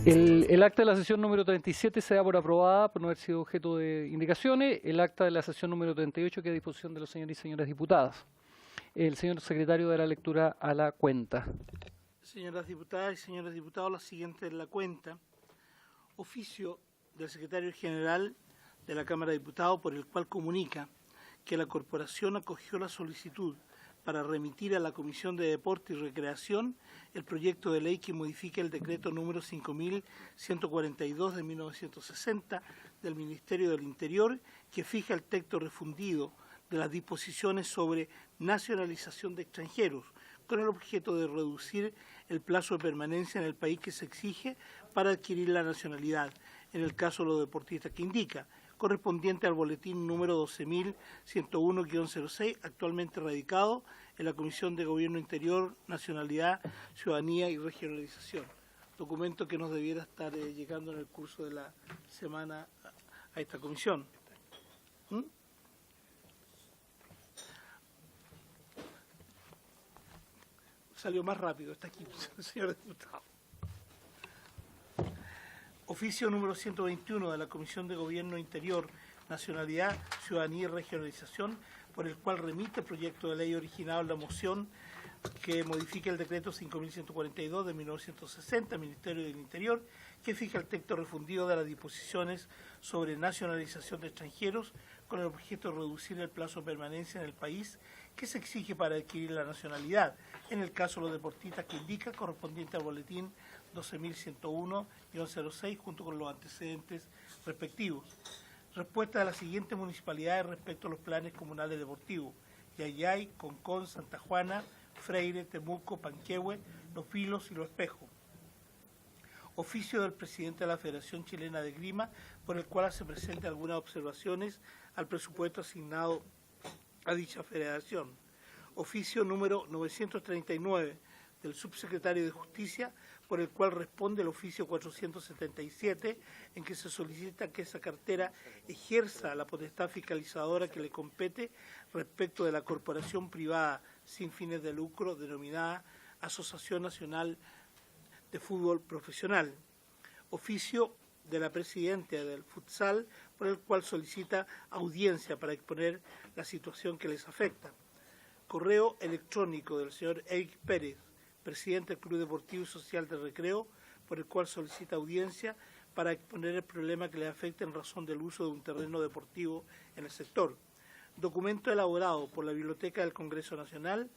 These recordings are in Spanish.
El acta de la sesión número 37 se da por aprobada por no haber sido objeto de indicaciones. El acta de la sesión número 38 queda a disposición de los señores y señoras diputadas. El señor secretario dará lectura a la cuenta. Señoras diputadas y señores diputados, la siguiente es la cuenta. Oficio del secretario general de la Cámara de Diputados, por el cual comunica que la Corporación acogió la solicitud para remitir a la Comisión de Deporte y Recreación el proyecto de ley que modifica el decreto número 5142 de 1960 del Ministerio del Interior, que fija el texto refundido de las disposiciones sobre nacionalización de extranjeros, con el objeto de reducir el plazo de permanencia en el país que se exige para adquirir la nacionalidad, en el caso de los deportistas que indica, correspondiente al boletín número 12.101-06, actualmente radicado en la Comisión de Gobierno Interior, Nacionalidad, Ciudadanía y Regionalización. Documento que nos debiera estar llegando en el curso de la semana a esta comisión. Salió más rápido, está aquí, señor diputado. Oficio número 121 de la Comisión de Gobierno Interior, Nacionalidad, Ciudadanía y Regionalización, por el cual remite el proyecto de ley originado en la moción que modifica el decreto 5142 de 1960, Ministerio del Interior, que fija el texto refundido de las disposiciones sobre nacionalización de extranjeros con el objeto de reducir el plazo de permanencia en el país que se exige para adquirir la nacionalidad, en el caso de los deportistas que indica, correspondiente al boletín 12.101-06, junto con los antecedentes respectivos. Respuesta de las siguientes municipalidades respecto a los planes comunales deportivos: Yayay, Concón, Santa Juana, Freire, Temuco, Panquehue, Los Vilos y Los Espejos. Oficio del presidente de la Federación Chilena de Esgrima, por el cual se presentan algunas observaciones al presupuesto asignado a dicha federación. Oficio número 939 del subsecretario de Justicia, por el cual responde el oficio 477, en que se solicita que esa cartera ejerza la potestad fiscalizadora que le compete respecto de la corporación privada sin fines de lucro denominada Asociación Nacional de Fútbol Profesional. Oficio de la presidenta del futsal, por el cual solicita audiencia para exponer la situación que les afecta. Correo electrónico del señor Eric Pérez, presidente del Club Deportivo y Social de Recreo, por el cual solicita audiencia para exponer el problema que le afecta en razón del uso de un terreno deportivo en el sector. Documento elaborado por la Biblioteca del Congreso Nacional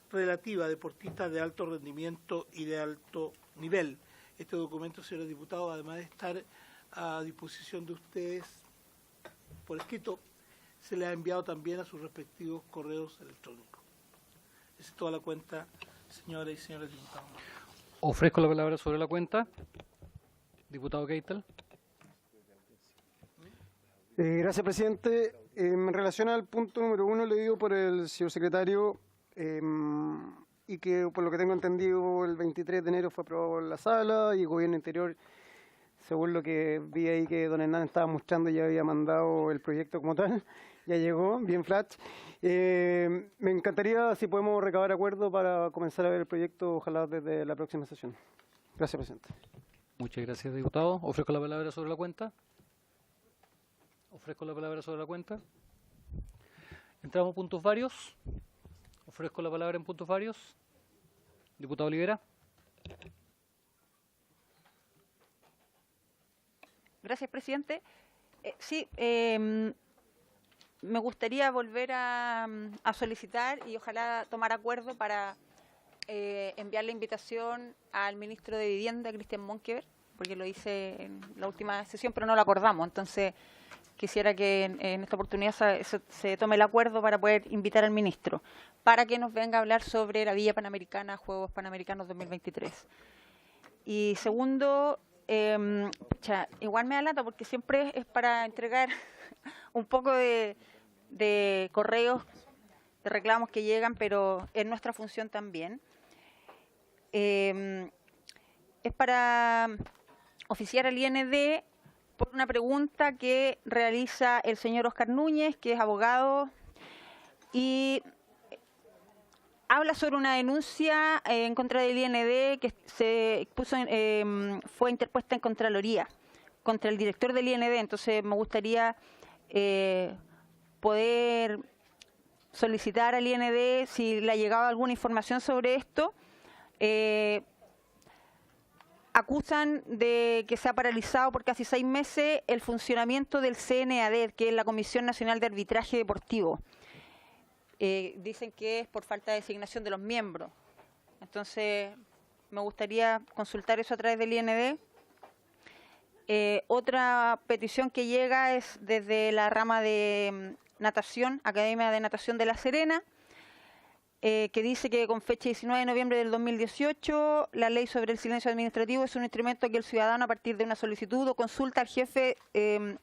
relativa a deportistas de alto rendimiento y de alto nivel. Este documento, señores diputados, además de estar a disposición de ustedes por escrito, se le ha enviado también a sus respectivos correos electrónicos. Esa es toda la cuenta, señoras y señores diputados. Ofrezco la palabra sobre la cuenta. Diputado Keitel. Gracias, presidente. En relación al punto número 1, le digo por el señor secretario, y que por lo que tengo entendido el 23 de enero fue aprobado en la sala y el Gobierno Interior, según lo que vi ahí que don Hernán estaba mostrando, ya había mandado el proyecto como tal, ya llegó, bien flash. Me encantaría si podemos recabar acuerdo para comenzar a ver el proyecto, ojalá desde la próxima sesión. Gracias, presidente. Muchas gracias, diputado. Ofrezco la palabra sobre la cuenta. Ofrezco la palabra sobre la cuenta. Entramos a puntos varios. Ofrezco la palabra en puntos varios. Diputado Olivera. Gracias, presidente. Me gustaría volver a solicitar y ojalá tomar acuerdo para enviar la invitación al ministro de Vivienda, Cristian Monkever, porque lo hice en la última sesión, pero no lo acordamos. Entonces, quisiera que en esta oportunidad se tome el acuerdo para poder invitar al ministro, para que nos venga a hablar sobre la Villa Panamericana, Juegos Panamericanos 2023. Y segundo, igual me da lata porque siempre es para entregar un poco de correos, de reclamos que llegan, pero es nuestra función también. Es para oficiar al IND por una pregunta que realiza el señor Oscar Núñez, que es abogado, y habla sobre una denuncia en contra del IND que fue interpuesta en Contraloría contra el director del IND. Entonces me gustaría poder solicitar al IND si le ha llegado alguna información sobre esto. Acusan de que se ha paralizado por casi 6 meses el funcionamiento del CNADER, que es la Comisión Nacional de Arbitraje Deportivo. Dicen que es por falta de designación de los miembros. Entonces, me gustaría consultar eso a través del IND. Otra petición que llega es desde la rama de natación, Academia de Natación de La Serena, que dice que con fecha 19 de noviembre del 2018, la ley sobre el silencio administrativo es un instrumento que el ciudadano, a partir de una solicitud o consulta al jefe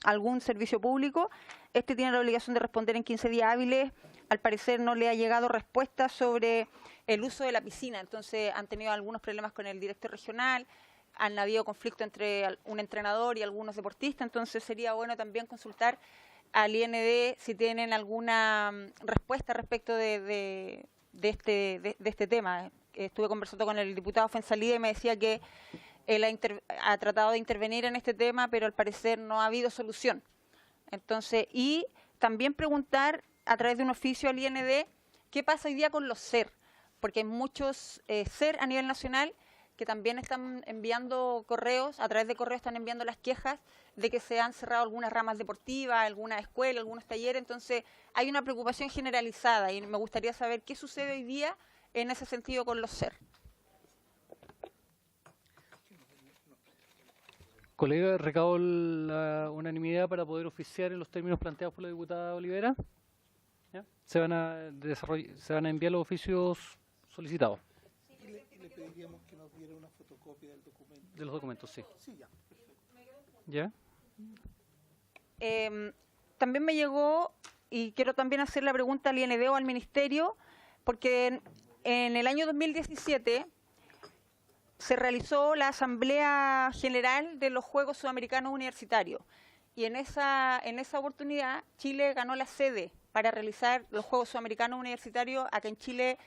algún servicio público, este tiene la obligación de responder en 15 días hábiles. Al parecer no le ha llegado respuesta sobre el uso de la piscina, entonces han tenido algunos problemas con el director regional, han habido conflicto entre un entrenador y algunos deportistas, entonces sería bueno también consultar al IND si tienen alguna respuesta respecto de este tema. Estuve conversando con el diputado Fuenzalida y me decía que él ha tratado de intervenir en este tema, pero al parecer no ha habido solución. Entonces, y también preguntar a través de un oficio al IND qué pasa hoy día con los SER, porque hay muchos SER a nivel nacional que también están enviando correos, a través de correos están enviando las quejas de que se han cerrado algunas ramas deportivas, algunas escuelas, algunos talleres. Entonces hay una preocupación generalizada y me gustaría saber qué sucede hoy día en ese sentido con los SER. Colega, recabo la unanimidad para poder oficiar en los términos planteados por la diputada Olivera. ¿Ya? Se van a enviar los oficios solicitados. Y le pediríamos que nos diera una fotocopia del documento. De los documentos, sí. Sí, ya, perfecto. ¿Ya? También me llegó, y quiero también hacer la pregunta al IND o al Ministerio, porque en el año 2017 se realizó la Asamblea General de los Juegos Sudamericanos Universitarios, y en esa oportunidad Chile ganó la sede para realizar los Juegos Sudamericanos Universitarios acá en Chile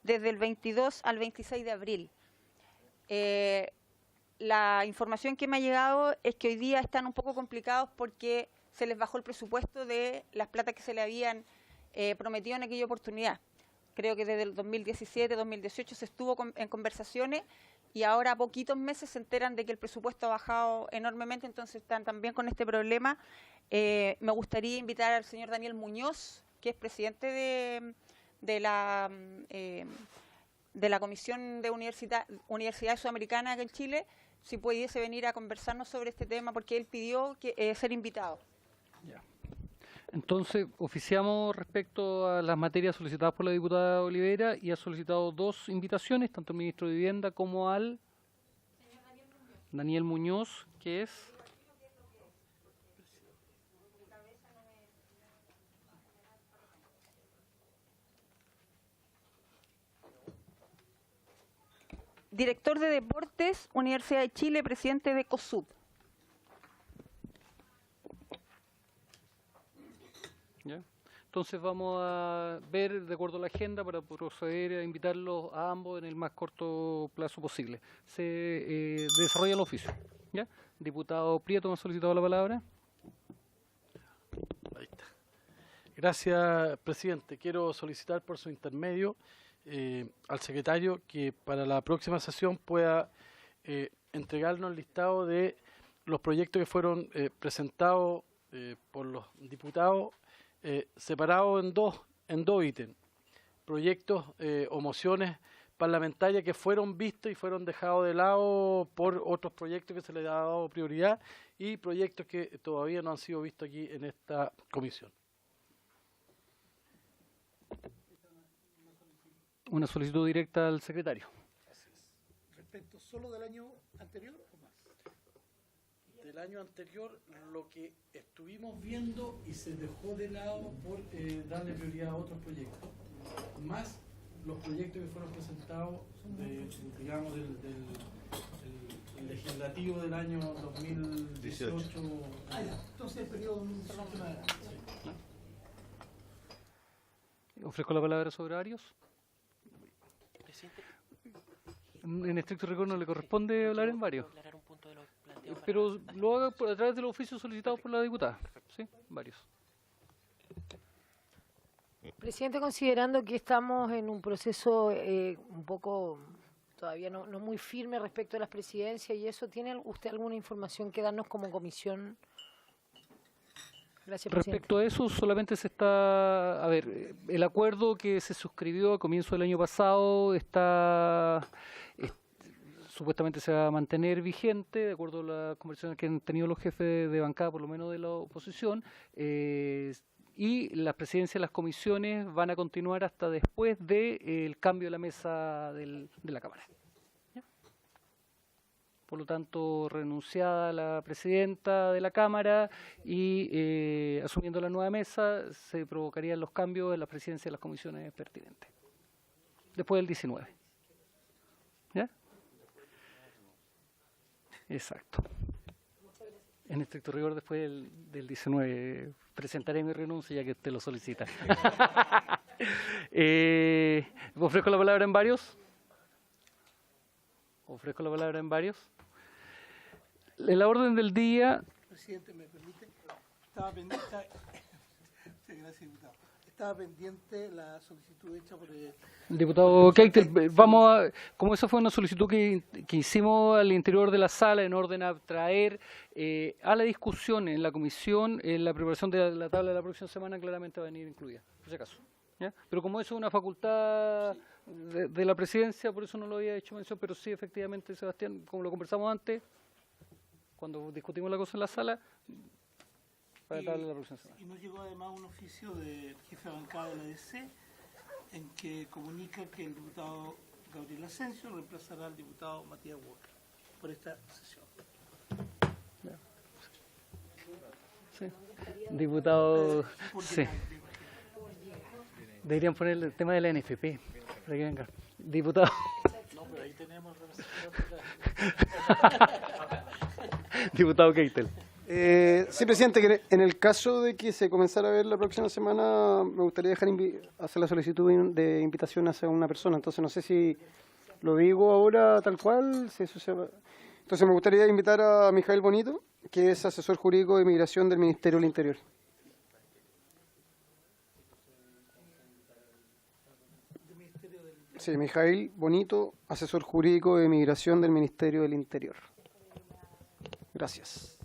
desde el 22 al 26 de abril. La información que me ha llegado es que hoy día están un poco complicados porque se les bajó el presupuesto de las platas que se le habían prometido en aquella oportunidad. Creo que desde el 2017, 2018 se estuvo en conversaciones y ahora a poquitos meses se enteran de que el presupuesto ha bajado enormemente, entonces están también con este problema. Me gustaría invitar al señor Daniel Muñoz, que es presidente de la Comisión de Universidades Sudamericanas acá en Chile, si pudiese venir a conversarnos sobre este tema, porque él pidió ser invitado. Ya. Entonces, oficiamos respecto a las materias solicitadas por la diputada Olivera y ha solicitado 2 invitaciones, tanto al ministro de Vivienda como al Daniel Muñoz, que es... Director de Deportes, Universidad de Chile, presidente de COSUB. ¿Ya? Entonces vamos a ver, de acuerdo a la agenda, para proceder a invitarlos a ambos en el más corto plazo posible. Se desarrolla el oficio. ¿Ya? Diputado Prieto, ¿me ha solicitado la palabra? Ahí está. Gracias, presidente. Quiero solicitar por su intermedio al secretario que para la próxima sesión pueda entregarnos el listado de los proyectos que fueron presentados por los diputados separados en dos ítems. Proyectos o mociones parlamentarias que fueron vistos y fueron dejados de lado por otros proyectos que se les ha dado prioridad y proyectos que todavía no han sido vistos aquí en esta comisión. Una solicitud directa al secretario. ¿Respecto solo del año anterior o más? Del año anterior, lo que estuvimos viendo y se dejó de lado por darle prioridad a otros proyectos, más los proyectos que fueron presentados, digamos, del legislativo del año 2018. Entonces el periodo 2018 en adelante. Ofrezco la palabra sobre horarios. En estricto rigor no le corresponde hablar en varios. Aclarar un punto de lo planteado para Pero lo haga a través de los oficios solicitados por la diputada. Sí, varios. Presidente, considerando que estamos en un proceso un poco todavía no muy firme respecto a las presidencias y eso, ¿tiene usted alguna información que darnos como comisión? Gracias, presidente. Respecto a eso, solamente se está... A ver, el acuerdo que se suscribió a comienzo del año pasado supuestamente se va a mantener vigente, de acuerdo a las conversaciones que han tenido los jefes de bancada, por lo menos de la oposición, y las presidencias de las comisiones van a continuar hasta después del cambio de la mesa de la Cámara. ¿Ya? Por lo tanto, renunciada la presidenta de la Cámara y asumiendo la nueva mesa, se provocarían los cambios en las presidencias de las comisiones pertinentes, después del 19. ¿Ya? Exacto. En estricto rigor, después del 19 presentaré mi renuncia ya que usted lo solicita. ¿Ofrezco la palabra en varios? ¿Ofrezco la palabra en varios? En la orden del día... Presidente, ¿me permite? Estaba pendiente, gracias, diputado. Estaba pendiente la solicitud hecha por el Diputado Keitel, vamos a, como esa fue una solicitud que hicimos al interior de la sala en orden a traer a la discusión en la comisión, en la preparación de la tabla de la próxima semana claramente va a venir incluida, por si acaso. ¿Ya? Pero como eso es una facultad de la presidencia, por eso no lo había hecho mención, pero sí, efectivamente, Sebastián, como lo conversamos antes, cuando discutimos la cosa en la sala, para la tabla de la próxima semana. Y nos llegó además un oficio del jefe de bancada de la DC en que comunica que el diputado Gabriel Asensio reemplazará al diputado Matías Walker por esta sesión. Sí. Diputado, sí. Deberían poner el tema de la NFP para que venga. Diputado. No, pero ahí tenemos Diputado Keitel. Sí, presidente, que en el caso de que se comenzara a ver la próxima semana, me gustaría hacer la solicitud de invitación hacia una persona. Entonces, no sé si lo digo ahora tal cual. Si eso Entonces, me gustaría invitar a Mijael Bonito, que es asesor jurídico de Migración del Ministerio del Interior. Sí, Mijael Bonito, asesor jurídico de Migración del Ministerio del Interior. Gracias.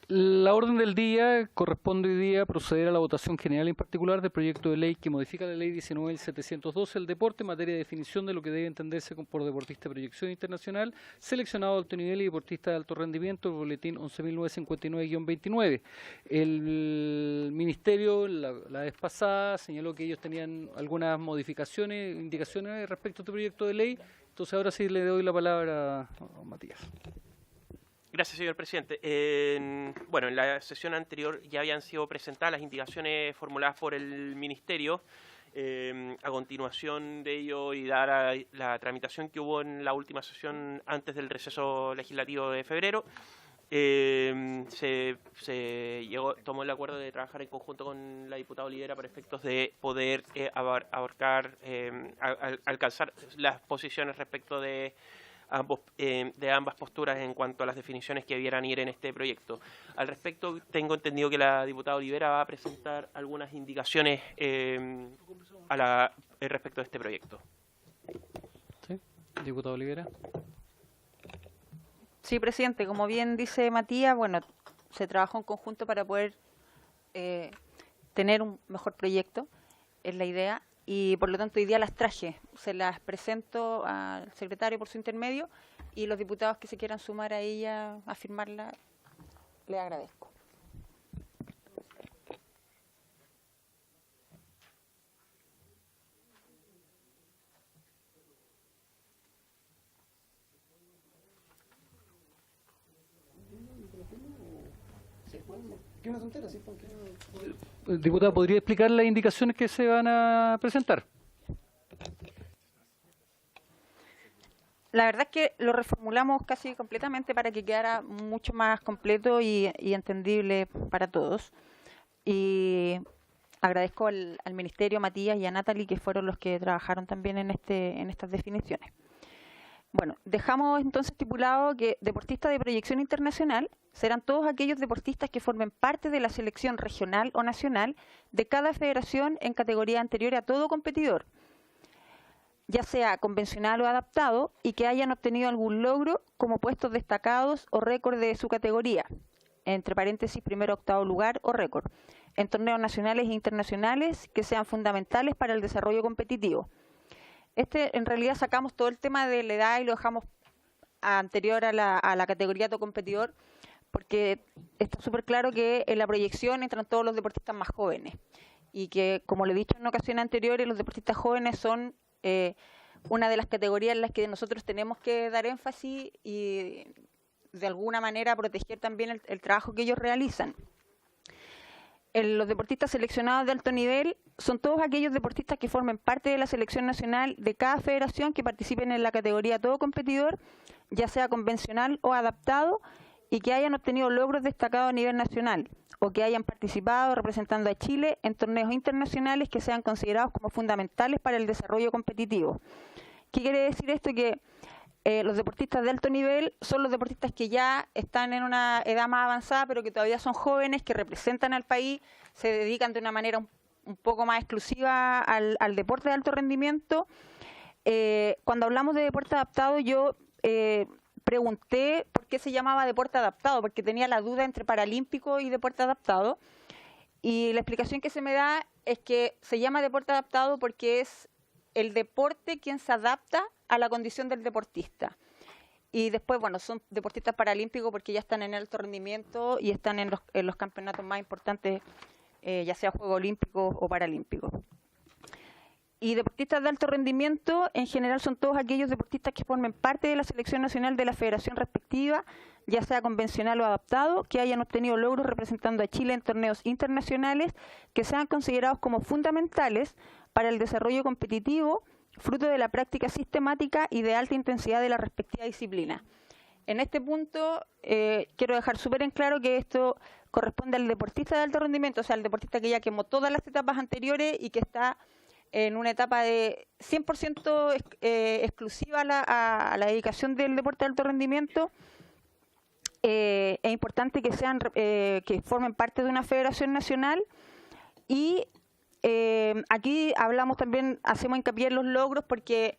La orden del día corresponde hoy día proceder a la votación general en particular del proyecto de ley que modifica la ley 19.712 del deporte en materia de definición de lo que debe entenderse por deportista de proyección internacional, seleccionado de alto nivel y deportista de alto rendimiento, el boletín 11.959-29. El Ministerio la vez pasada señaló que ellos tenían algunas modificaciones, indicaciones respecto a este proyecto de ley, entonces ahora sí le doy la palabra a Matías. Gracias, señor presidente. Bueno, en la sesión anterior ya habían sido presentadas las indicaciones formuladas por el Ministerio. A continuación de ello y dada la tramitación que hubo en la última sesión antes del receso legislativo de febrero, tomó el acuerdo de trabajar en conjunto con la diputada Olivera para efectos de poder alcanzar las posiciones respecto de ambas posturas en cuanto a las definiciones que debieran ir en este proyecto. Al respecto, tengo entendido que la diputada Olivera va a presentar algunas indicaciones respecto de este proyecto. ¿Sí? Diputada Olivera. Sí, presidente, como bien dice Matías, bueno, se trabajó en conjunto para poder tener un mejor proyecto, es la idea. Y por lo tanto hoy día las traje, se las presento al secretario por su intermedio y los diputados que se quieran sumar a ella a firmarla, les agradezco. Diputada, ¿podría explicar las indicaciones que se van a presentar? La verdad es que lo reformulamos casi completamente para que quedara mucho más completo y entendible para todos. Y agradezco al Ministerio, a Matías y a Natalie, que fueron los que trabajaron también en estas definiciones. Bueno, dejamos entonces estipulado que deportistas de proyección internacional serán todos aquellos deportistas que formen parte de la selección regional o nacional de cada federación en categoría anterior a todo competidor, ya sea convencional o adaptado, y que hayan obtenido algún logro como puestos destacados o récord de su categoría, entre paréntesis primero, octavo lugar o récord, en torneos nacionales e internacionales que sean fundamentales para el desarrollo competitivo. En realidad sacamos todo el tema de la edad y lo dejamos anterior a la categoría todo competidor, porque está súper claro que en la proyección entran todos los deportistas más jóvenes y que, como le he dicho en ocasiones anteriores, los deportistas jóvenes son una de las categorías en las que nosotros tenemos que dar énfasis y de alguna manera proteger también el trabajo que ellos realizan. Los deportistas seleccionados de alto nivel son todos aquellos deportistas que formen parte de la selección nacional de cada federación que participen en la categoría todo competidor, ya sea convencional o adaptado, y que hayan obtenido logros destacados a nivel nacional o que hayan participado representando a Chile en torneos internacionales que sean considerados como fundamentales para el desarrollo competitivo. ¿Qué quiere decir esto? Que los deportistas de alto nivel son los deportistas que ya están en una edad más avanzada, pero que todavía son jóvenes, que representan al país, se dedican de una manera un poco más exclusiva al deporte de alto rendimiento. Cuando hablamos de deporte adaptado, yo pregunté por qué se llamaba deporte adaptado, porque tenía la duda entre paralímpico y deporte adaptado. Y la explicación que se me da es que se llama deporte adaptado porque es el deporte quien se adapta a la condición del deportista. Y después, bueno, son deportistas paralímpicos porque ya están en alto rendimiento y están en los campeonatos más importantes, ya sea Juegos Olímpicos o Paralímpicos. Y deportistas de alto rendimiento, en general, son todos aquellos deportistas que formen parte de la selección nacional de la federación respectiva, ya sea convencional o adaptado, que hayan obtenido logros representando a Chile en torneos internacionales que sean considerados como fundamentales para el desarrollo competitivo, fruto de la práctica sistemática y de alta intensidad de la respectiva disciplina. En este punto, quiero dejar súper en claro que esto corresponde al deportista de alto rendimiento, o sea, al deportista que ya quemó todas las etapas anteriores y que está en una etapa de 100% exclusiva a la dedicación del deporte de alto rendimiento. Es importante que sean que formen parte de una federación nacional y aquí hablamos también, hacemos hincapié en los logros porque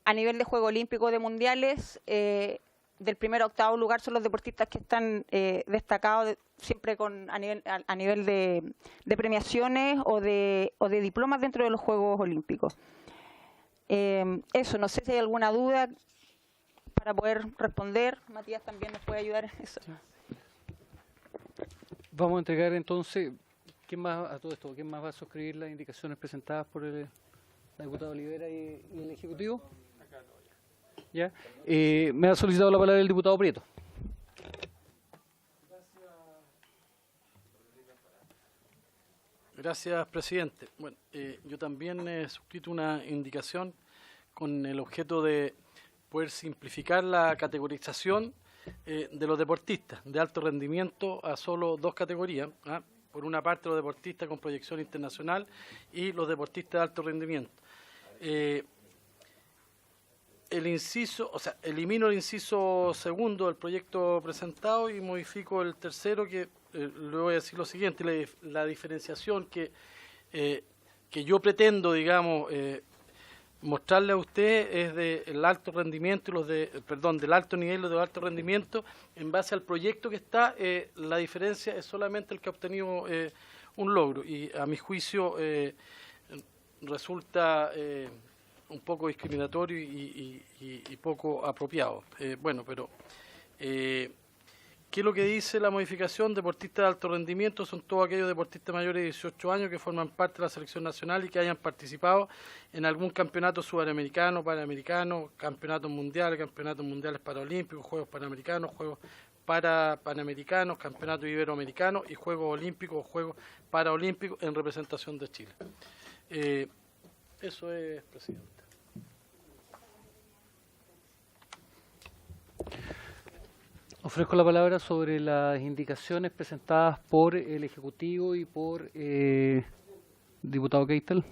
a nivel de Juegos Olímpicos, de Mundiales, del primero a octavo lugar son los deportistas que están destacados siempre a nivel de premiaciones o de diplomas dentro de los Juegos Olímpicos. Eso, no sé si hay alguna duda para poder responder. Matías también nos puede ayudar en eso. Vamos a entregar entonces, ¿quién más a todo esto? ¿Quién más va a suscribir las indicaciones presentadas por la diputada Olivera y el Ejecutivo? ¿Ya? Me ha solicitado la palabra el diputado Prieto. Gracias, presidente. Bueno, yo también he suscrito una indicación con el objeto de poder simplificar la categorización de los deportistas de alto rendimiento a solo dos categorías. Por una parte, los deportistas con proyección internacional y los deportistas de alto rendimiento. Elimino el inciso segundo del proyecto presentado y modifico el tercero, que le voy a decir lo siguiente: la diferenciación que yo pretendo, digamos, mostrarle a usted es del alto rendimiento y del alto nivel y los de alto rendimiento. En base al proyecto que está, la diferencia es solamente el que ha obtenido un logro, y a mi juicio resulta un poco discriminatorio y poco apropiado. ¿Qué es lo que dice la modificación? Deportistas de alto rendimiento son todos aquellos deportistas mayores de 18 años que forman parte de la selección nacional y que hayan participado en algún campeonato sudamericano, panamericano, campeonatos mundiales paralímpicos, Juegos Panamericanos, Juegos Panamericanos, campeonatos iberoamericanos y Juegos Olímpicos o Juegos Paraolímpicos en representación de Chile. Eso es, presidente. Ofrezco la palabra sobre las indicaciones presentadas por el Ejecutivo y por Diputado Keitel.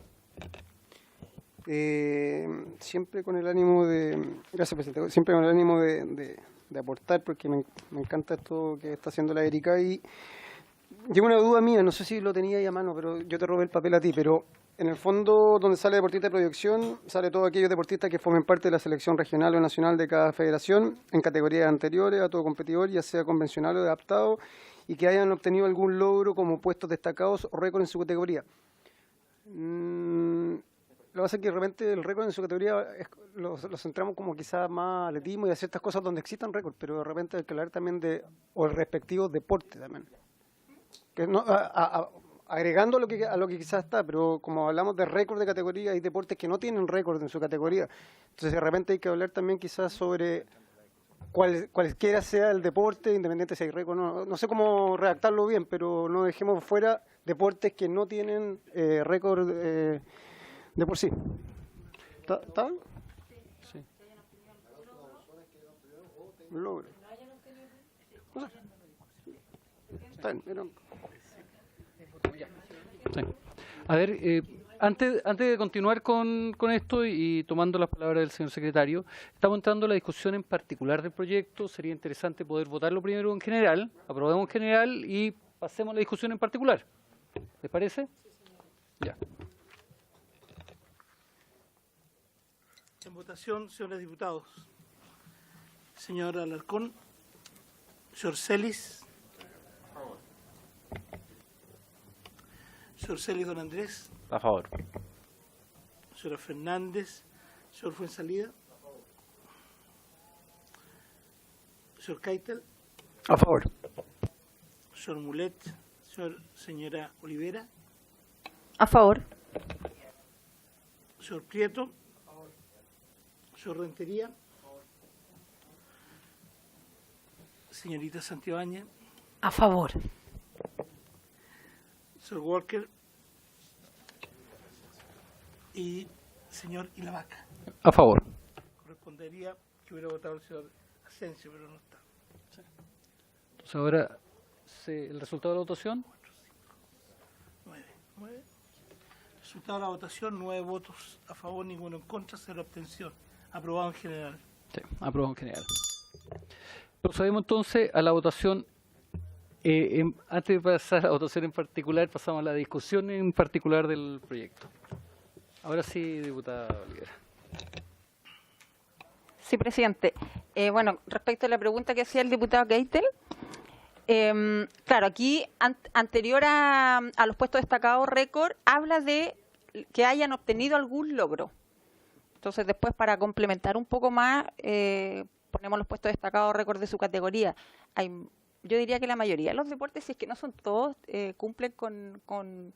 Siempre con el ánimo de, gracias presidente, siempre con el ánimo de aportar, porque me encanta esto que está haciendo la Erika. Y llegó una duda mía, no sé si lo tenía ahí a mano, pero yo te robé el papel a ti, pero en el fondo donde sale deportista de proyección, sale todos aquellos deportistas que formen parte de la selección regional o nacional de cada federación en categorías anteriores a todo competidor, ya sea convencional o adaptado, y que hayan obtenido algún logro como puestos destacados o récord en su categoría. Lo que pasa es que de repente el récord en su categoría lo centramos como quizás más atletismo y a ciertas cosas donde existan récords, pero de repente hay que hablar también o el respectivo deporte también. Que no, agregando a lo que quizás está, pero como hablamos de récord de categoría, hay deportes que no tienen récord en su categoría. Entonces de repente hay que hablar también quizás sobre cualquiera sea el deporte, independiente si hay récord o no. No sé cómo redactarlo bien, pero no dejemos fuera deportes que no tienen récord de por sí. ¿Está? Sí. Logro. No sé. Está bien, pero... Sí. A ver, antes de continuar con esto y tomando las palabras del señor secretario, estamos entrando en la discusión en particular del proyecto. Sería interesante poder votarlo primero en general, aprobemos en general y pasemos a la discusión en particular. ¿Les parece? Ya. En votación, señores diputados. Señor Alarcón. Señor Celis. Señor Celis, don Andrés. A favor. Señora Fernández. Señor Fuensalida. Señor Keitel. A favor. Señor Mulet. Señora Olivera. A favor. Señor Prieto. Señor Rentería. Señorita Santibáñez. A favor. Señor Walker. Y señor Ilavaca. A favor. Correspondería que hubiera votado el señor Asensio, pero no está. Entonces ahora, el resultado de la votación. 9. Resultado de la votación, 9 votos a favor, ninguno en contra, 0 abstención. Aprobado en general. Sí, aprobado en general. Procedemos entonces a la votación. Antes de pasar a la votación en particular, pasamos a la discusión en particular del proyecto. Ahora sí, diputada Olivera. Sí, presidente. Bueno, respecto a la pregunta que hacía el diputado Keitel, claro, aquí, anterior a los puestos destacados récord, habla de que hayan obtenido algún logro. Entonces, después, para complementar un poco más, ponemos los puestos destacados récord de su categoría. Yo diría que la mayoría de los deportes, si es que no son todos, cumplen con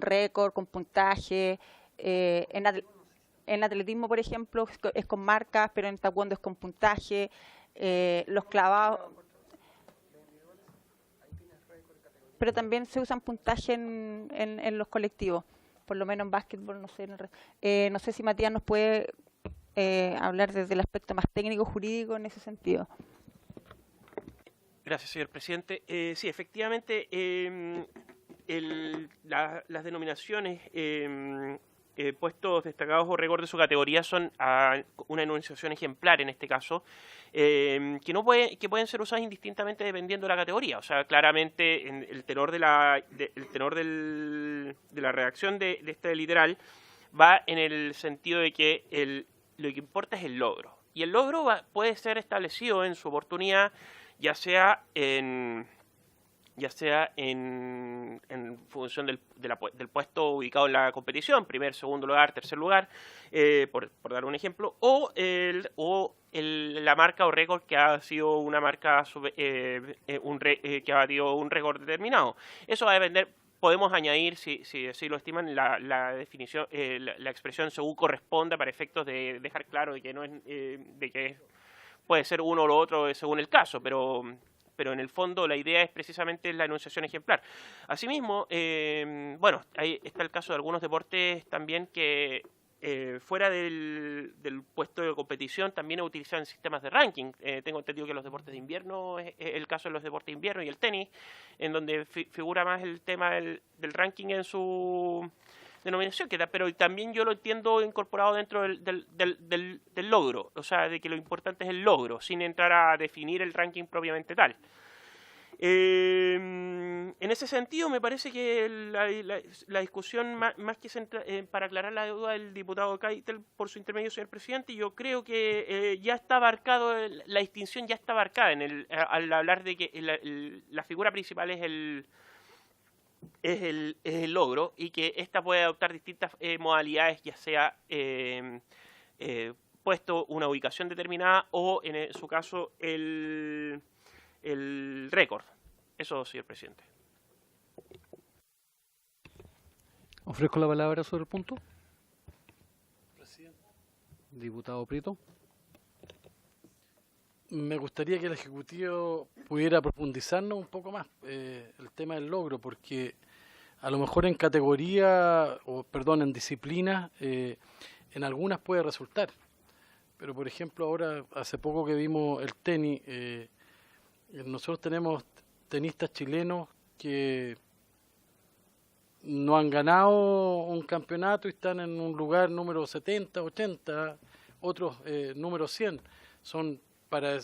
récord, con puntaje. En atletismo, por ejemplo, es con marcas, pero en taekwondo es con puntaje. Los clavados... Pero también se usan puntaje en los colectivos, por lo menos en básquetbol, no sé. No sé si Matías nos puede hablar desde el aspecto más técnico-jurídico en ese sentido. Gracias, señor presidente. Sí, efectivamente, las denominaciones puestos destacados o récord de su categoría son una enunciación ejemplar en este caso, que pueden ser usadas indistintamente dependiendo de la categoría. O sea, claramente el tenor de la redacción de este literal va en el sentido de que lo que importa es el logro. Y el logro puede ser establecido en su oportunidad, ya sea en función del puesto ubicado en la competición, primer, segundo lugar, tercer lugar, por dar un ejemplo, o la marca o récord que ha sido una marca que ha batido un récord determinado. Eso va a depender. Podemos añadir, si así lo estiman, la definición, la expresión según corresponda para efectos de dejar claro de que no es, de que puede ser uno o lo otro según el caso, pero en el fondo la idea es precisamente la enunciación ejemplar. Asimismo, bueno, ahí está el caso de algunos deportes también que fuera del puesto de competición también utilizan sistemas de ranking. Tengo entendido que los deportes de invierno, es el caso de los deportes de invierno y el tenis, en donde figura más el tema del ranking en su denominación, pero también yo lo entiendo incorporado dentro del logro, o sea, de que lo importante es el logro, sin entrar a definir el ranking propiamente tal. En ese sentido, me parece que la discusión, más que para aclarar la duda del diputado Keitel por su intermedio, señor presidente, yo creo que ya está abarcado, la distinción ya está abarcada al hablar de que la figura principal es el logro, y que ésta puede adoptar distintas modalidades, ya sea puesto una ubicación determinada o, en su caso, el récord. Eso, señor presidente. Ofrezco la palabra sobre el punto. Diputado Prieto. Me gustaría que el Ejecutivo pudiera profundizarnos un poco más el tema del logro, porque a lo mejor en categoría, en disciplinas, en algunas puede resultar. Pero, por ejemplo, ahora, hace poco que vimos el tenis, nosotros tenemos tenistas chilenos que no han ganado un campeonato y están en un lugar número 70, 80, otros número 100. Son para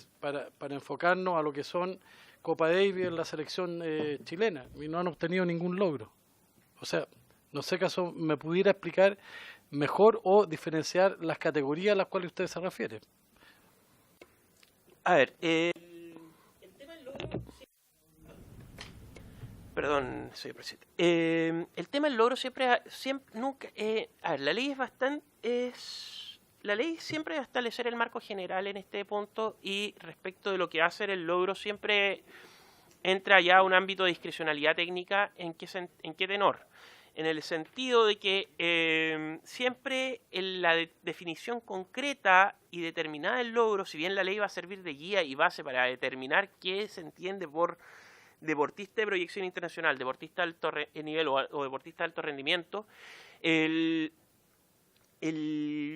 enfocarnos a lo que son Copa Davis en la selección chilena, y no han obtenido ningún logro. O sea, no sé acaso me pudiera explicar mejor o diferenciar las categorías a las cuales usted se refiere. A ver, el tema del logro... Perdón, señor presidente. El tema del logro nunca... a ver, la ley es bastante... La ley siempre va a establecer el marco general en este punto, y respecto de lo que va a ser el logro siempre entra ya a un ámbito de discrecionalidad técnica. ¿En qué tenor? En el sentido de que siempre en la definición concreta y determinada del logro, si bien la ley va a servir de guía y base para determinar qué se entiende por deportista de proyección internacional, deportista de alto nivel o deportista de alto rendimiento, el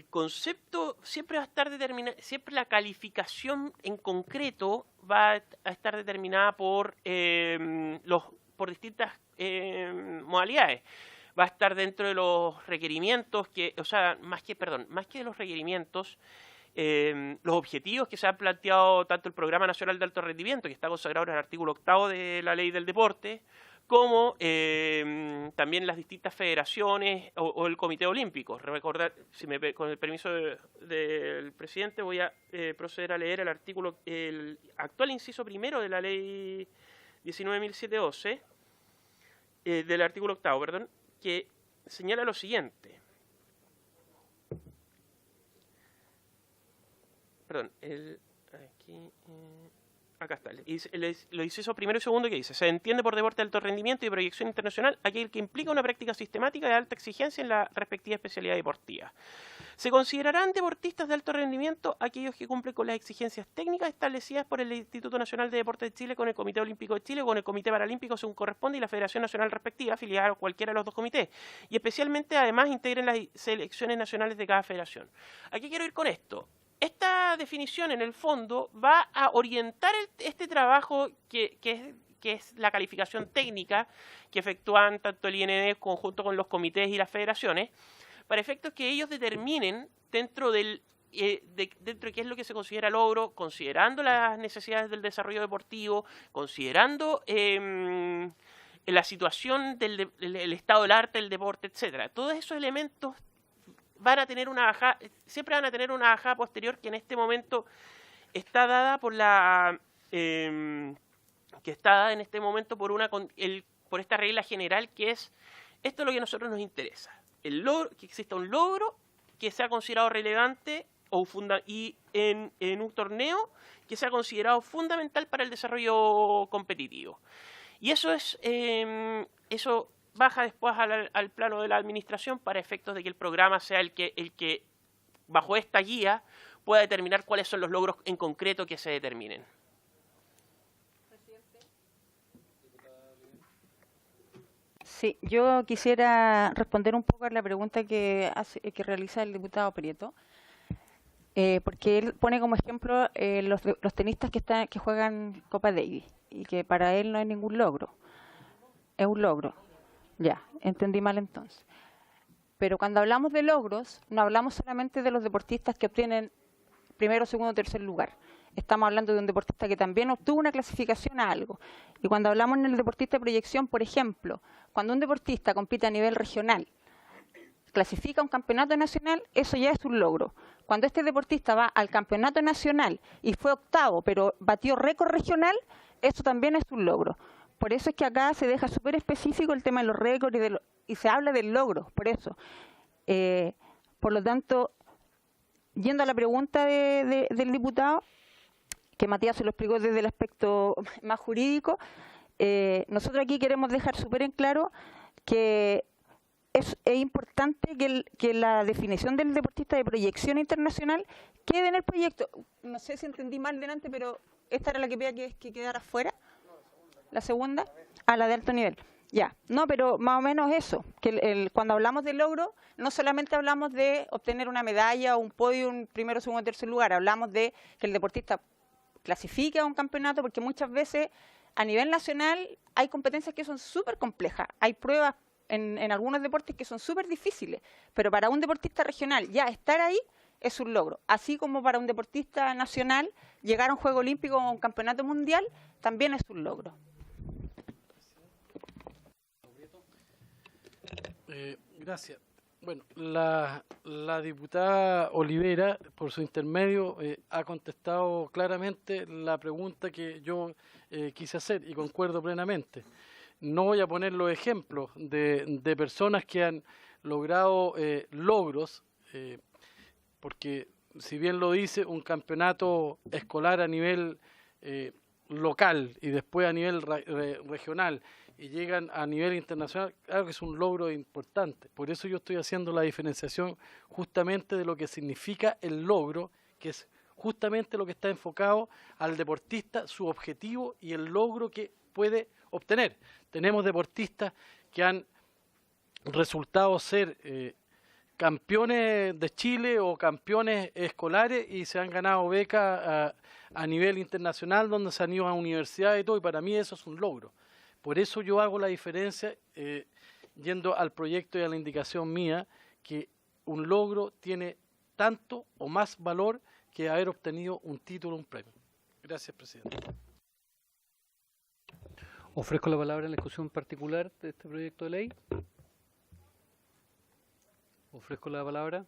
concepto siempre va a estar determinado, siempre la calificación en concreto va a estar determinada por distintas modalidades. Va a estar dentro de los requerimientos más que de los requerimientos, los objetivos que se han planteado tanto el Programa Nacional de Alto Rendimiento, que está consagrado en el artículo 8 de la Ley del Deporte, como también las distintas federaciones o el Comité Olímpico. Recordar, con el permiso del presidente, voy a proceder a leer el actual inciso primero de la Ley 19.712, del artículo 8, que señala lo siguiente. Perdón, acá está. Lo inciso primero y segundo, que dice: se entiende por deporte de alto rendimiento y proyección internacional aquel que implica una práctica sistemática de alta exigencia en la respectiva especialidad deportiva. Se considerarán deportistas de alto rendimiento aquellos que cumplen con las exigencias técnicas establecidas por el Instituto Nacional de Deportes de Chile, con el Comité Olímpico de Chile, con el Comité Paralímpico según corresponde, y la Federación Nacional respectiva, afiliada a cualquiera de los dos comités, y especialmente además integren las selecciones nacionales de cada federación. ¿A qué quiero ir con esto? Esta definición, en el fondo, va a orientar este trabajo que es la calificación técnica que efectúan tanto el IND conjunto con los comités y las federaciones, para efectos que ellos determinen dentro de qué es lo que se considera logro, considerando las necesidades del desarrollo deportivo, considerando la situación del estado del arte, del deporte, etcétera. Todos esos elementos siempre van a tener una bajada posterior, que en este momento está dada por en este momento por esta regla general, que es esto, es lo que a nosotros nos interesa: que exista un logro que sea considerado relevante y en un torneo que sea considerado fundamental para el desarrollo competitivo. Y eso baja después al plano de la administración, para efectos de que el programa sea el que bajo esta guía pueda determinar cuáles son los logros en concreto que se determinen. Sí, yo quisiera responder un poco a la pregunta que realiza el diputado Prieto, porque él pone como ejemplo los tenistas que juegan Copa Davis, y que para él no hay ningún logro. Es un logro. Ya, entendí mal entonces. Pero cuando hablamos de logros, no hablamos solamente de los deportistas que obtienen primero, segundo, tercer lugar. Estamos hablando de un deportista que también obtuvo una clasificación a algo. Y cuando hablamos en el deportista de proyección, por ejemplo, cuando un deportista compite a nivel regional, clasifica a un campeonato nacional, eso ya es un logro. Cuando este deportista va al campeonato nacional y fue octavo, pero batió récord regional, eso también es un logro. Por eso es que acá se deja súper específico el tema de los récords y se habla del logro, por eso. Por lo tanto, yendo a la pregunta del diputado, que Matías se lo explicó desde el aspecto más jurídico, nosotros aquí queremos dejar súper en claro que es importante que la definición del deportista de proyección internacional quede en el proyecto. No sé si entendí mal delante, pero esta era la que pedía que quedara fuera. La segunda, a la de alto nivel. Ya, no, pero más o menos eso, que cuando hablamos de logro, no solamente hablamos de obtener una medalla o un podio, un primero, segundo, tercer lugar, hablamos de que el deportista clasifique a un campeonato, porque muchas veces a nivel nacional hay competencias que son súper complejas, hay pruebas en algunos deportes que son súper difíciles, pero para un deportista regional ya estar ahí es un logro, así como para un deportista nacional llegar a un Juego Olímpico o a un campeonato mundial también es un logro. Gracias. Bueno, la diputada Olivera, por su intermedio, ha contestado claramente la pregunta que yo quise hacer y concuerdo plenamente. No voy a poner los ejemplos de personas que han logrado logros, porque si bien lo dice, un campeonato escolar a nivel local y después a nivel regional, y llegan a nivel internacional, claro que es un logro importante. Por eso yo estoy haciendo la diferenciación justamente de lo que significa el logro, que es justamente lo que está enfocado al deportista, su objetivo y el logro que puede obtener. Tenemos deportistas que han resultado ser campeones de Chile o campeones escolares y se han ganado becas a nivel internacional donde se han ido a universidades y todo, y para mí eso es un logro. Por eso yo hago la diferencia, yendo al proyecto y a la indicación mía, que un logro tiene tanto o más valor que haber obtenido un título o un premio. Gracias, presidente. Ofrezco la palabra en la discusión particular de este proyecto de ley. Ofrezco la palabra.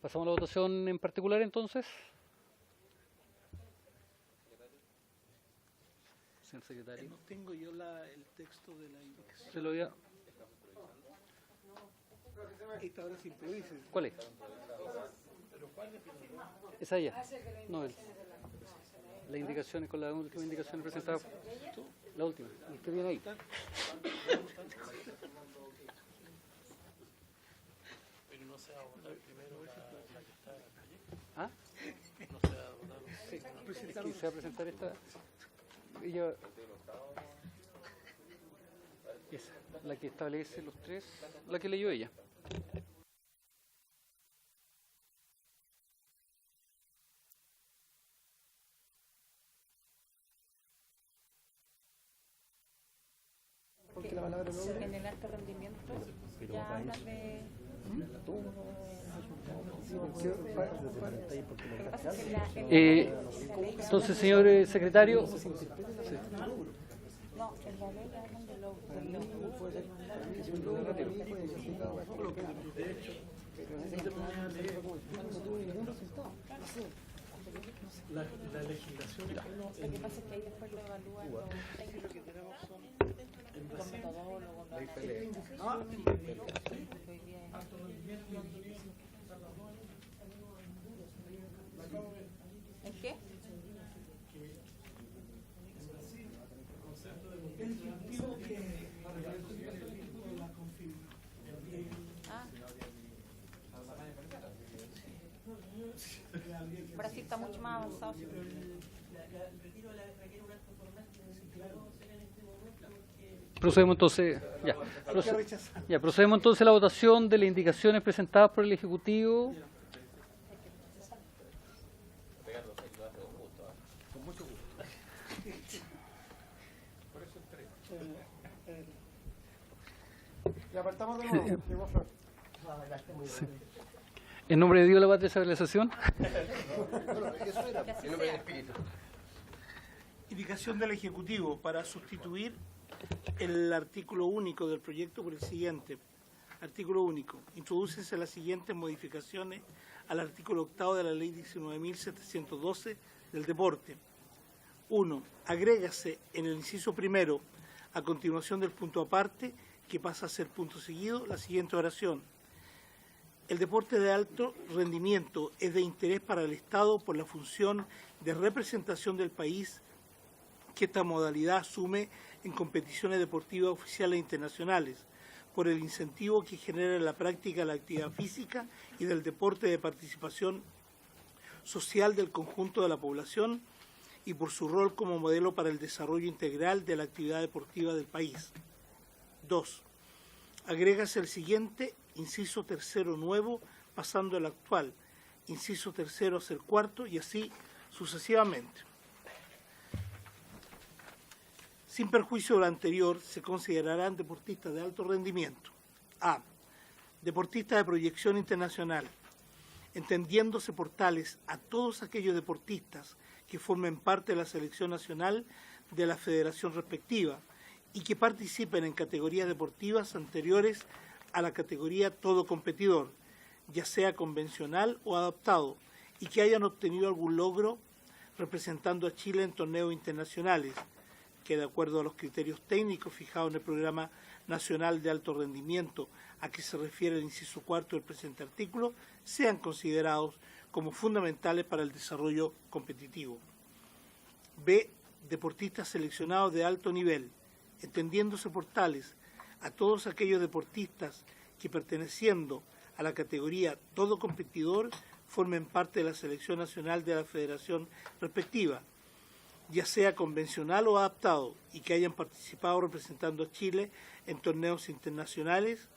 Pasamos a la votación en particular entonces. Señor secretario. No tengo yo el texto de la indicación. Se lo voy a... Esta ahora se improvisa. ¿Cuál es? Esa ya. No, la indicación con la última indicación presentada. La última. ¿Y qué viene ahí? Pero no se va a votar primero la que está en el proyecto. ¿Ah? No se va a votar. Sí, es que se va a presentar esta. Ella, esa, la que establece los tres, la que leyó ella. Porque la palabra logro. En el alto rendimiento ya hablas de... Entonces, señor secretario, sí. No, en la ley hablan de logro. La legislación. Lo que pasa es que ahí después lo evalúan los técnicos que tenemos son los metodólogos, ¿en qué? Brasil está mucho más avanzado. Procedemos entonces, procedemos entonces a la votación de las indicaciones presentadas por el Ejecutivo. Le apartamos de nuevo. Llegó Flor. En nombre de Dios, la patria, sobre la sesión. Indicación del Ejecutivo para sustituir el artículo único del proyecto por el siguiente. Artículo único. Introdúcese las siguientes modificaciones al artículo 8 de la Ley 19.712 del Deporte. 1. Agrégase en el inciso primero, a continuación del punto aparte, que pasa a ser punto seguido, la siguiente oración. El deporte de alto rendimiento es de interés para el Estado por la función de representación del país que esta modalidad asume en competiciones deportivas oficiales e internacionales, por el incentivo que genera en la práctica de la actividad física y del deporte de participación social del conjunto de la población y por su rol como modelo para el desarrollo integral de la actividad deportiva del país. 2. Agrégase el siguiente inciso tercero nuevo, pasando el actual inciso tercero a ser cuarto y así sucesivamente. Sin perjuicio de lo anterior, se considerarán deportistas de alto rendimiento. A. Deportistas de proyección internacional, entendiéndose por tales a todos aquellos deportistas que formen parte de la selección nacional de la federación respectiva y que participen en categorías deportivas anteriores a la categoría todo competidor, ya sea convencional o adaptado, y que hayan obtenido algún logro representando a Chile en torneos internacionales, que de acuerdo a los criterios técnicos fijados en el Programa Nacional de Alto Rendimiento a que se refiere el inciso cuarto del presente artículo, sean considerados como fundamentales para el desarrollo competitivo. B. Deportistas seleccionados de alto nivel, entendiéndose por tales a todos aquellos deportistas que, perteneciendo a la categoría todo competidor, formen parte de la selección nacional de la federación respectiva, ya sea convencional o adaptado, y que hayan participado representando a Chile en torneos internacionales,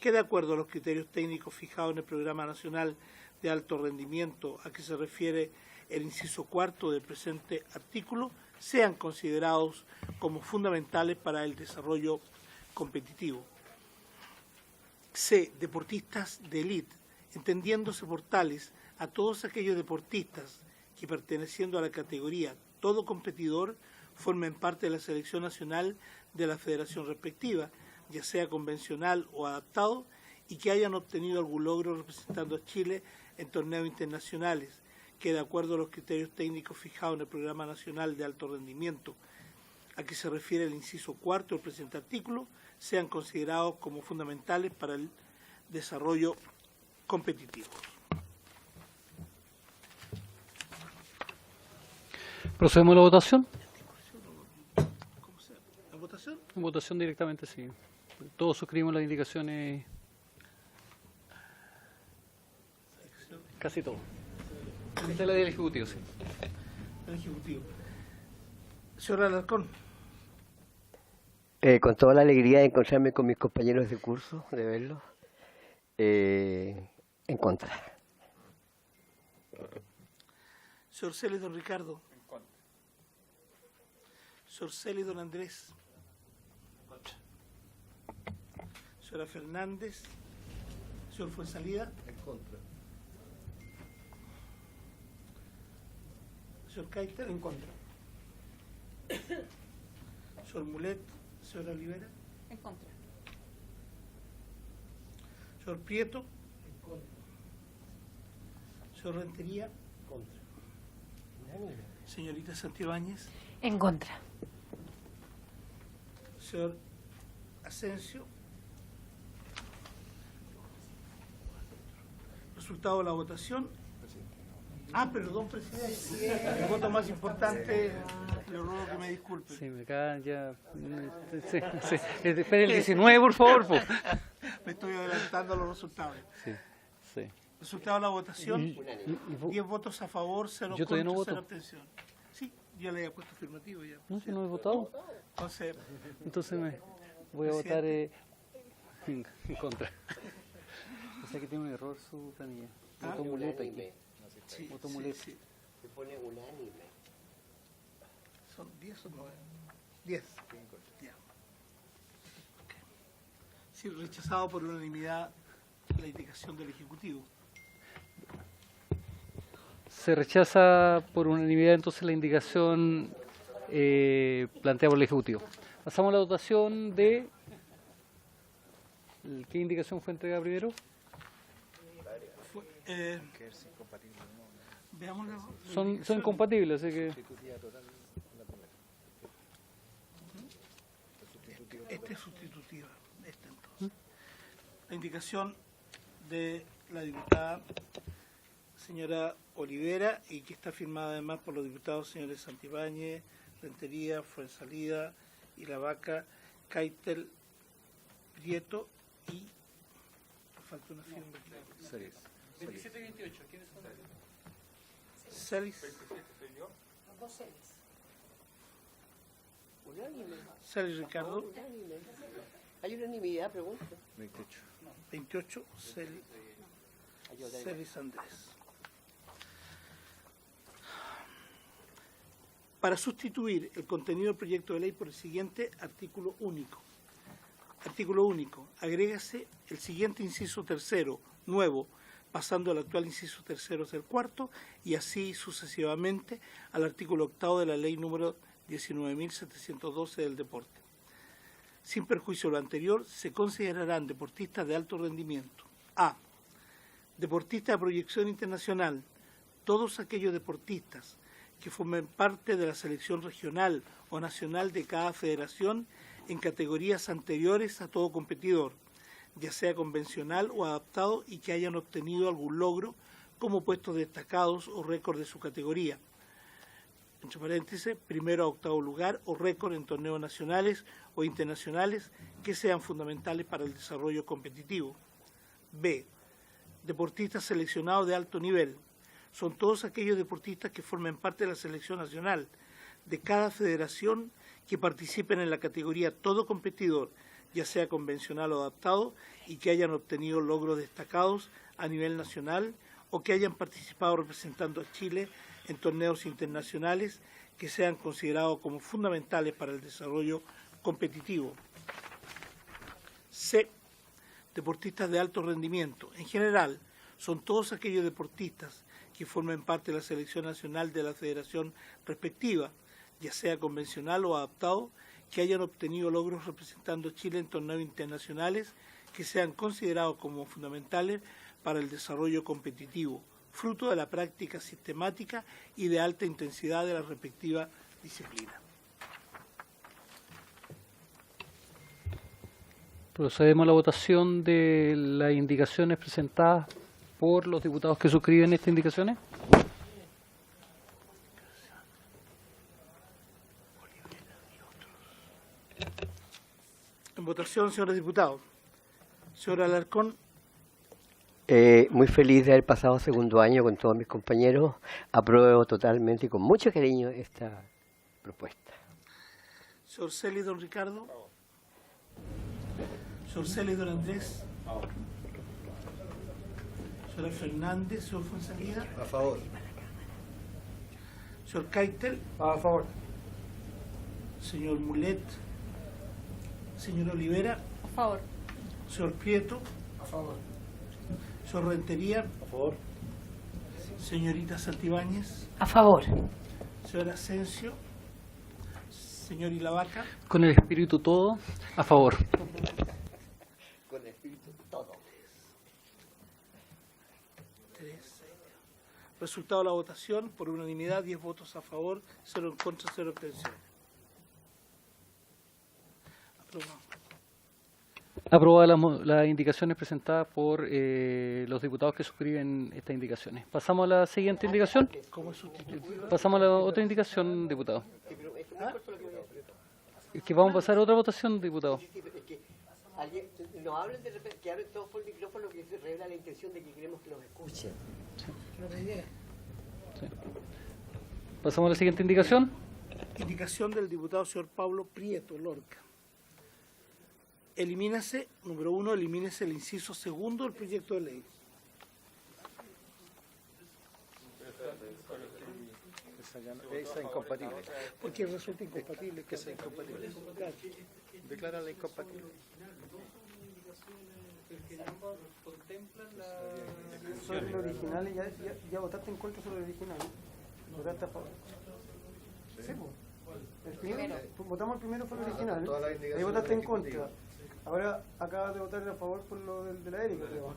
que de acuerdo a los criterios técnicos fijados en el Programa Nacional de Alto Rendimiento a que se refiere el inciso cuarto del presente artículo, sean considerados como fundamentales para el desarrollo competitivo. C. Deportistas de élite, entendiéndose por tales a todos aquellos deportistas que, perteneciendo a la categoría todo competidor, formen parte de la selección nacional de la federación respectiva, ya sea convencional o adaptado, y que hayan obtenido algún logro representando a Chile en torneos internacionales, que de acuerdo a los criterios técnicos fijados en el Programa Nacional de Alto Rendimiento a que se refiere el inciso cuarto del presente artículo, sean considerados como fundamentales para el desarrollo competitivo. ¿Procedemos a la votación? ¿La votación? En votación directamente, sí. Todos suscribimos las indicaciones. Casi todo. Esta es la del Ejecutivo, sí. El Ejecutivo. Señor Alarcón. Con toda la alegría de encontrarme con mis compañeros de curso, de verlos, en contra. Señor Celis, don Ricardo. En contra. Señor Celis, don Andrés. En contra. Señora Fernández. Señor Fuensalida. En contra. Señor Caita. En contra. Señor Mulet. Señora Olivera. En contra. Señor Prieto. En contra. Señor Rentería. En contra. Señorita Santibáñez. En contra. Señor Asensio. Resultado de la votación. Perdón, presidente. El voto más importante, le ruego que me disculpe. Sí, me cagan ya. Sí. Espera el 19, por favor. Po. Me estoy adelantando a los resultados. Sí. Resultado de la votación, 10 votos a favor, 0 Yo todavía contra, no 0 voto. abstención. Sí, ya le había puesto afirmativo ya. No, si no he votado. Entonces, me voy a votar en contra. O sea que tiene un error su planilla. Voto muleta aquí. sí, Voto sí, muleta. sí. Se pone unánime. ¿Son 10 o 9? 10. Ya. Ok. Sí, rechazado por unanimidad la indicación del Ejecutivo. Se rechaza por unanimidad entonces la indicación planteada por el Ejecutivo. Pasamos a la votación de... ¿Qué indicación fue entregada primero? Veámoslo. Son incompatibles, así que... Esta es sustitutiva. Esta entonces. La indicación de la diputada señora Olivera y que está firmada además por los diputados señores Santibáñez, Rentería, Fuensalida y La Vaca, Keitel, Prieto y falta una firma. 27 y 28, ¿quiénes son? Celis. Dos Celis. Celis Ricardo. ¿Hay unanimidad, pregunto? 28, Celis Andrés. Para sustituir el contenido del proyecto de ley por el siguiente artículo único. Artículo único. Agrégase el siguiente inciso tercero, nuevo, pasando al actual inciso tercero del cuarto y así sucesivamente al artículo octavo de la ley número 19.712 del deporte. Sin perjuicio de lo anterior, se considerarán deportistas de alto rendimiento. A. Deportistas de proyección internacional. Todos aquellos deportistas que formen parte de la selección regional o nacional de cada federación en categorías anteriores a todo competidor, ya sea convencional o adaptado, y que hayan obtenido algún logro como puestos destacados o récord de su categoría. Entre paréntesis, primero a octavo lugar o récord en torneos nacionales o internacionales que sean fundamentales para el desarrollo competitivo. B. Deportistas seleccionados de alto nivel. Son todos aquellos deportistas que formen parte de la selección nacional de cada federación que participen en la categoría todo competidor, ya sea convencional o adaptado, y que hayan obtenido logros destacados a nivel nacional o que hayan participado representando a Chile en torneos internacionales que sean considerados como fundamentales para el desarrollo competitivo. C. Deportistas de alto rendimiento. En general, son todos aquellos deportistas que formen parte de la selección nacional de la federación respectiva, ya sea convencional o adaptado, que hayan obtenido logros representando a Chile en torneos internacionales que sean considerados como fundamentales para el desarrollo competitivo, fruto de la práctica sistemática y de alta intensidad de la respectiva disciplina. Procedemos a la votación de las indicaciones presentadas por los diputados que suscriben estas indicaciones. En votación, señores diputados. Señor Alarcón. Muy feliz de haber pasado segundo año con todos mis compañeros. Apruebo totalmente y con mucho cariño esta propuesta. Señor Celis, don Ricardo. Señor Celis, don Andrés. Señora Fernández, señor Fuensalida. A favor. Señor Keitel. A favor. Señor Mulet. Señor Olivera. A favor. Señor Prieto. A favor. Señor Rentería. A favor. Señorita Santibáñez. A favor. Señor Asensio. Señor Ilavaca. Con el espíritu todo, a favor. Con el espíritu todo. 3. Resultado de la votación, por unanimidad, 10 votos a favor, 0 en contra, 0 abstenciones. Aprobado. Aprobadas las indicaciones presentadas por los diputados que suscriben estas indicaciones. Pasamos a la siguiente indicación. ¿Cómo es sustitutiva? Pasamos a la otra indicación, diputado. Es que vamos a pasar a otra votación, diputado. No hablen de repente, que hablen todos por el micrófono, que se revela la intención de que queremos que los escuchen. Sí. Pasamos a la siguiente indicación. Indicación del diputado señor Pablo Prieto Lorca. Elimínase, número 1, elimínese el inciso segundo del proyecto de ley. Esa incompatible. Porque resulta incompatible. Que sea incompatible. Claro. Declárala incompatible. Sobre el original, ya votaste en contra sobre el original. ¿Votaste a favor? Sí, pues. El primero, votamos el primero, fue el original. Ahí votaste en contra. Ahora acabas de votar a favor por lo de la Erika, creo.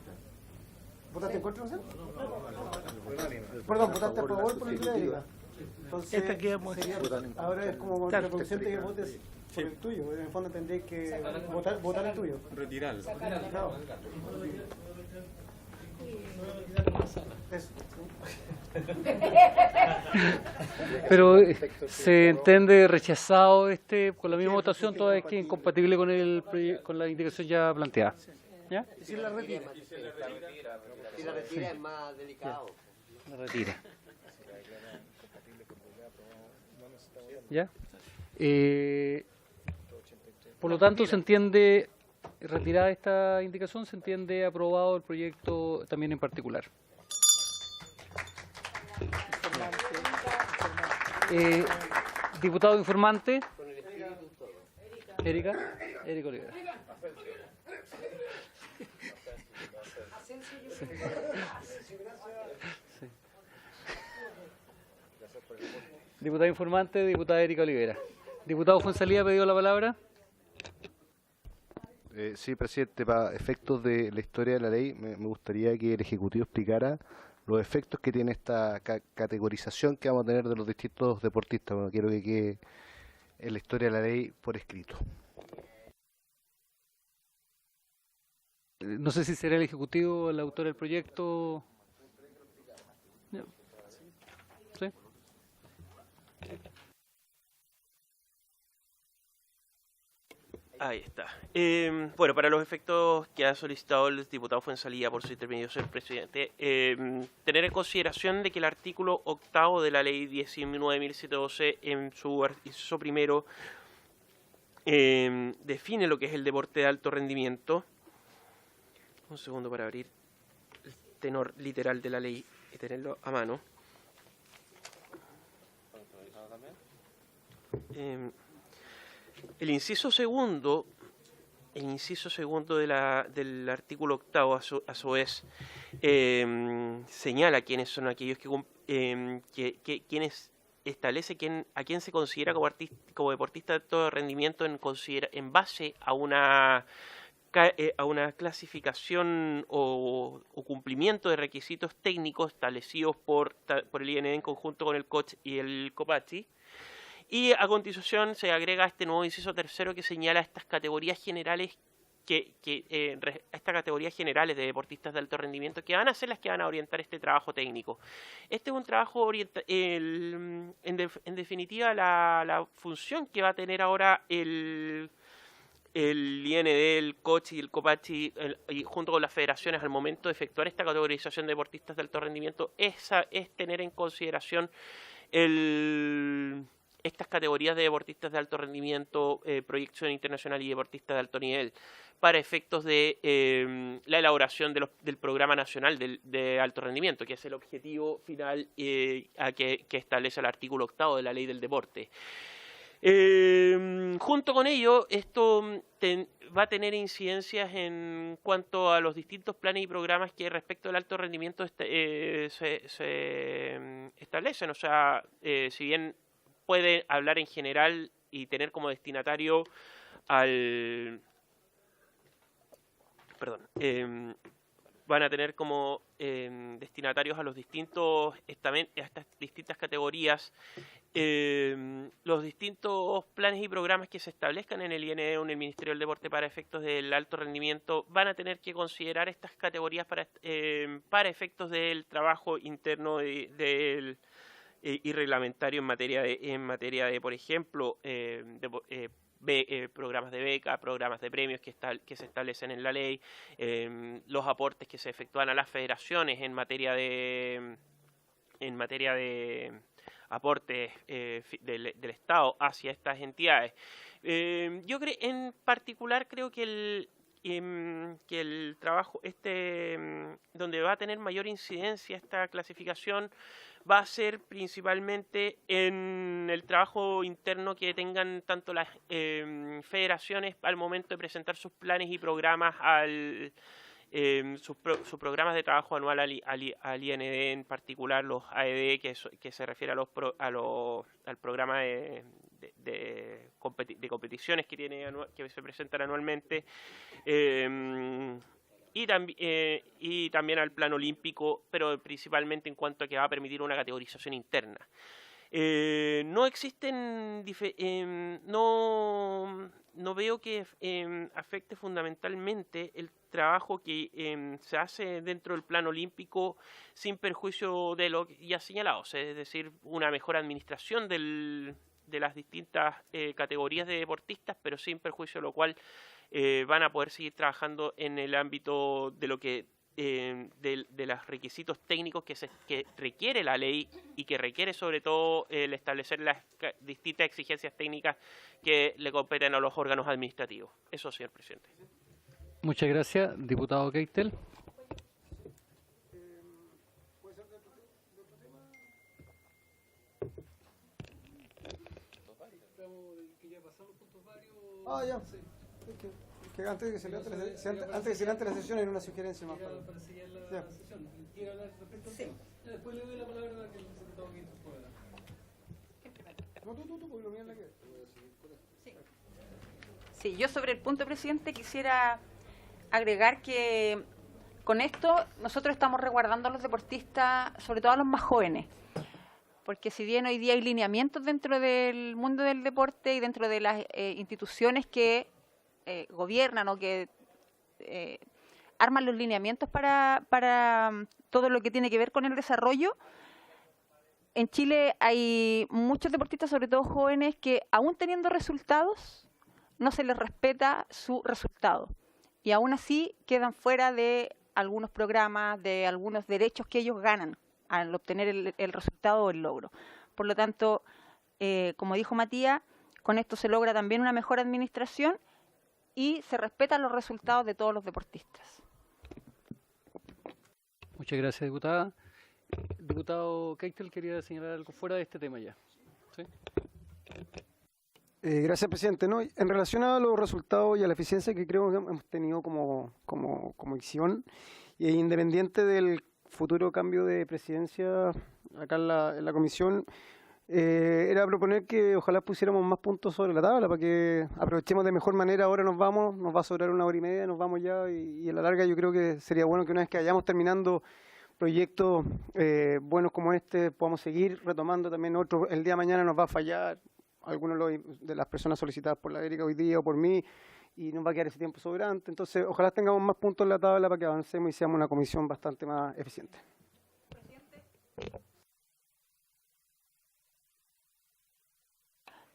¿Votaste en contra, no sé? Perdón, votaste a favor por el de la Erika. Entonces, Esta queda muy ahora es como contraproducente que votes por el tuyo. En el fondo tendréis que votar el tuyo. Retirarlo. Claro. Eso, ¿sí? Pero se entiende rechazado con la misma votación, toda vez que es incompatible con la indicación ya planteada. ¿Ya? Y si la retira. Si la retira es más delicado. La retira. ¿Ya? Por lo tanto, se entiende, retirada esta indicación, se entiende aprobado el proyecto también en particular. Diputado informante. Erika Olivera. Sí. Sí. Diputado informante, diputada Erika Olivera. Diputado Fuenzalía ha pedido la palabra. Sí, presidente, para efectos de la historia de la ley, me gustaría que el Ejecutivo explicara los efectos que tiene esta categorización que vamos a tener de los distintos deportistas. Bueno, quiero que quede en la historia de la ley por escrito. No sé si será el Ejecutivo el autor del proyecto. ¿Sí? Ahí está. Bueno, para los efectos que ha solicitado el diputado Fuenzalía por su intervención, señor presidente, tener en consideración de que el artículo 8º de la ley 19.712 en su inciso primero define lo que es el deporte de alto rendimiento. Un segundo para abrir el tenor literal de la ley y tenerlo a mano. El inciso segundo del artículo 8º, a su vez, señala quiénes son aquellos quienes establece a quién se considera como deportista de alto rendimiento en base a una clasificación o cumplimiento de requisitos técnicos establecidos por el INE en conjunto con el COCH y el COPACHI. Y a continuación se agrega este nuevo inciso tercero que señala estas categorías generales estas categorías generales de deportistas de alto rendimiento que van a ser las que van a orientar este trabajo técnico. Este es un trabajo en definitiva la función que va a tener ahora el IND, el COCH y el COPACHI y junto con las federaciones al momento de efectuar esta categorización de deportistas de alto rendimiento es tener en consideración estas categorías de deportistas de alto rendimiento, proyección internacional y deportistas de alto nivel para efectos de la elaboración del Programa Nacional de Alto Rendimiento, que es el objetivo final que establece el artículo 8º de la Ley del Deporte. Junto con ello, esto va a tener incidencias en cuanto a los distintos planes y programas que respecto al alto rendimiento se establecen. O sea, si bien puede hablar en general y tener como destinatario van a tener como destinatarios a los a estas distintas categorías, los distintos planes y programas que se establezcan en el INE o en el Ministerio del Deporte para efectos del alto rendimiento van a tener que considerar estas categorías para efectos del trabajo interno y reglamentario en materia de por ejemplo, programas de beca, programas de premios que se establecen en la ley, los aportes que se efectúan a las federaciones en materia de aportes del Estado hacia estas entidades. Yo en particular creo que el trabajo donde va a tener mayor incidencia esta clasificación va a ser principalmente en el trabajo interno que tengan tanto las federaciones al momento de presentar sus planes y programas sus programas de trabajo anual al IND, en particular los AED, que se refiere al programa de competiciones que se presentan anualmente, y también al plan olímpico, pero principalmente en cuanto a que va a permitir una categorización interna. No existen, no veo que afecte fundamentalmente el trabajo que se hace dentro del plan olímpico sin perjuicio de lo que ya señalado, es decir, una mejor administración de las distintas categorías de deportistas, pero sin perjuicio de lo cual van a poder seguir trabajando en el ámbito de lo que de los requisitos técnicos que requiere la ley y que requiere sobre todo el establecer las distintas exigencias técnicas que le competen a los órganos administrativos. Eso, señor presidente. Muchas gracias, diputado Keitel. Ya. Que antes de que se levante la sesión hay una sugerencia más. Sí. Después le doy la palabra a que el diputado Keitel pueda. No, tú, porque lo mío es la que... Sí, yo sobre el punto, presidente, quisiera agregar que con esto nosotros estamos resguardando a los deportistas, sobre todo a los más jóvenes, porque si bien hoy día hay lineamientos dentro del mundo del deporte y dentro de las instituciones que gobiernan o que arman los lineamientos para todo lo que tiene que ver con el desarrollo, en Chile hay muchos deportistas, sobre todo jóvenes, que aún teniendo resultados, no se les respeta su resultado. Y aún así quedan fuera de algunos programas, de algunos derechos que ellos ganan al obtener el resultado o el logro. Por lo tanto, como dijo Matías, con esto se logra también una mejor administración y se respetan los resultados de todos los deportistas. Muchas gracias, diputada. Diputado Keitel, quería señalar algo fuera de este tema ya. ¿Sí? Gracias, presidente. No, en relación a los resultados y a la eficiencia que creo que hemos tenido como acción, y independiente del futuro cambio de presidencia acá en la comisión, era proponer que ojalá pusiéramos más puntos sobre la tabla para que aprovechemos de mejor manera. Ahora nos va a sobrar 1 hora y media, nos vamos ya, y a la larga yo creo que sería bueno que una vez que hayamos terminando proyectos buenos como este, podamos seguir retomando también otros. El día de mañana nos va a fallar algunos de las personas solicitadas por la Erika hoy día o por mí, y nos va a quedar ese tiempo sobrante. Entonces, ojalá tengamos más puntos en la tabla para que avancemos y seamos una comisión bastante más eficiente.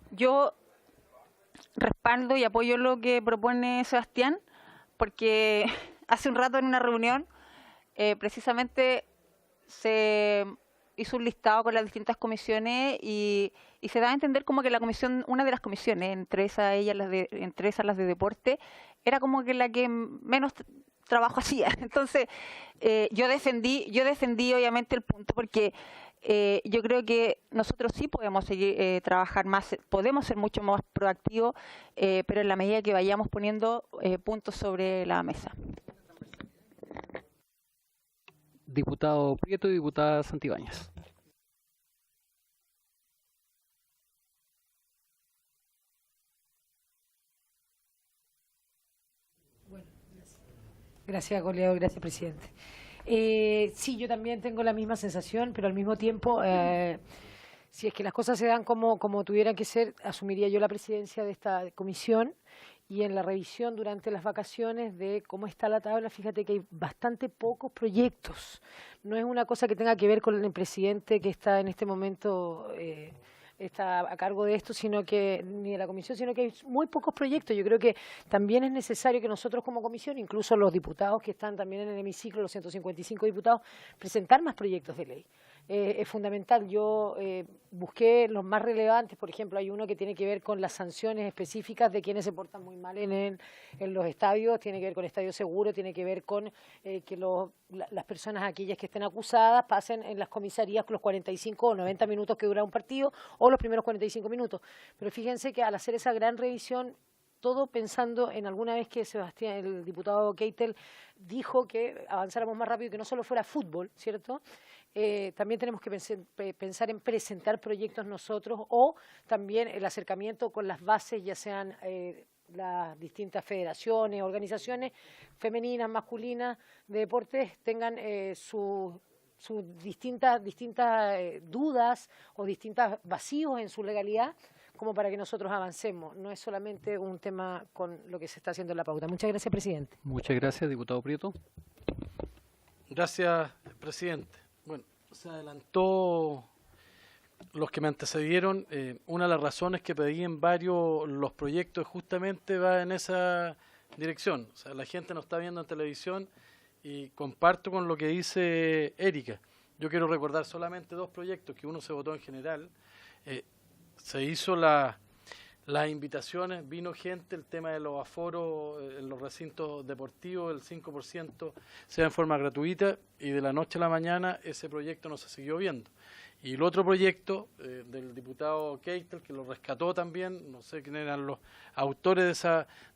Yo respaldo y apoyo lo que propone Sebastián, porque hace un rato en una reunión precisamente se hizo un listado con las distintas comisiones y se da a entender como que la comisión, una de las comisiones, entre esas las de deporte, era como que la que menos trabajo hacía. Entonces, yo defendí obviamente el punto, porque yo creo que nosotros sí podemos seguir trabajar más, podemos ser mucho más proactivos, pero en la medida que vayamos poniendo puntos sobre la mesa. Diputado Prieto y diputada Santibáñez. Bueno, gracias, colega, gracias, presidente. Sí, yo también tengo la misma sensación, pero al mismo tiempo, si es que las cosas se dan como tuvieran que ser, asumiría yo la presidencia de esta comisión. Y en la revisión durante las vacaciones de cómo está la tabla, fíjate que hay bastante pocos proyectos. No es una cosa que tenga que ver con el presidente que está en este momento, está a cargo de esto, sino que ni de la comisión, sino que hay muy pocos proyectos. Yo creo que también es necesario que nosotros como comisión, incluso los diputados que están también en el hemiciclo, los 155 diputados, presentar más proyectos de ley. es fundamental. Yo busqué los más relevantes, por ejemplo, hay uno que tiene que ver con las sanciones específicas de quienes se portan muy mal en los estadios, tiene que ver con estadio seguro, tiene que ver con que las personas aquellas que estén acusadas pasen en las comisarías con los 45 o 90 minutos que dura un partido o los primeros 45 minutos. Pero fíjense que al hacer esa gran revisión, todo pensando en alguna vez que Sebastián, el diputado Keitel, dijo que avanzáramos más rápido y que no solo fuera fútbol, ¿cierto? También tenemos que pensar en presentar proyectos nosotros o también el acercamiento con las bases, ya sean las distintas federaciones, organizaciones femeninas, masculinas de deportes, tengan sus distintas dudas o distintos vacíos en su legalidad, como para que nosotros avancemos. No es solamente un tema con lo que se está haciendo en la pauta. Muchas gracias, presidente. Muchas gracias, diputado Prieto. Gracias, presidente. Bueno, se adelantó los que me antecedieron. Una de las razones que pedí en varios los proyectos justamente va en esa dirección. O sea, la gente nos está viendo en televisión y comparto con lo que dice Erika. Yo quiero recordar solamente dos proyectos, que uno se votó en general. Se hizo las invitaciones, vino gente, el tema de los aforos en los recintos deportivos, el 5% sea en forma gratuita, y de la noche a la mañana ese proyecto no se siguió viendo. Y el otro proyecto del diputado Keitel, que lo rescató también, no sé quiénes eran los autores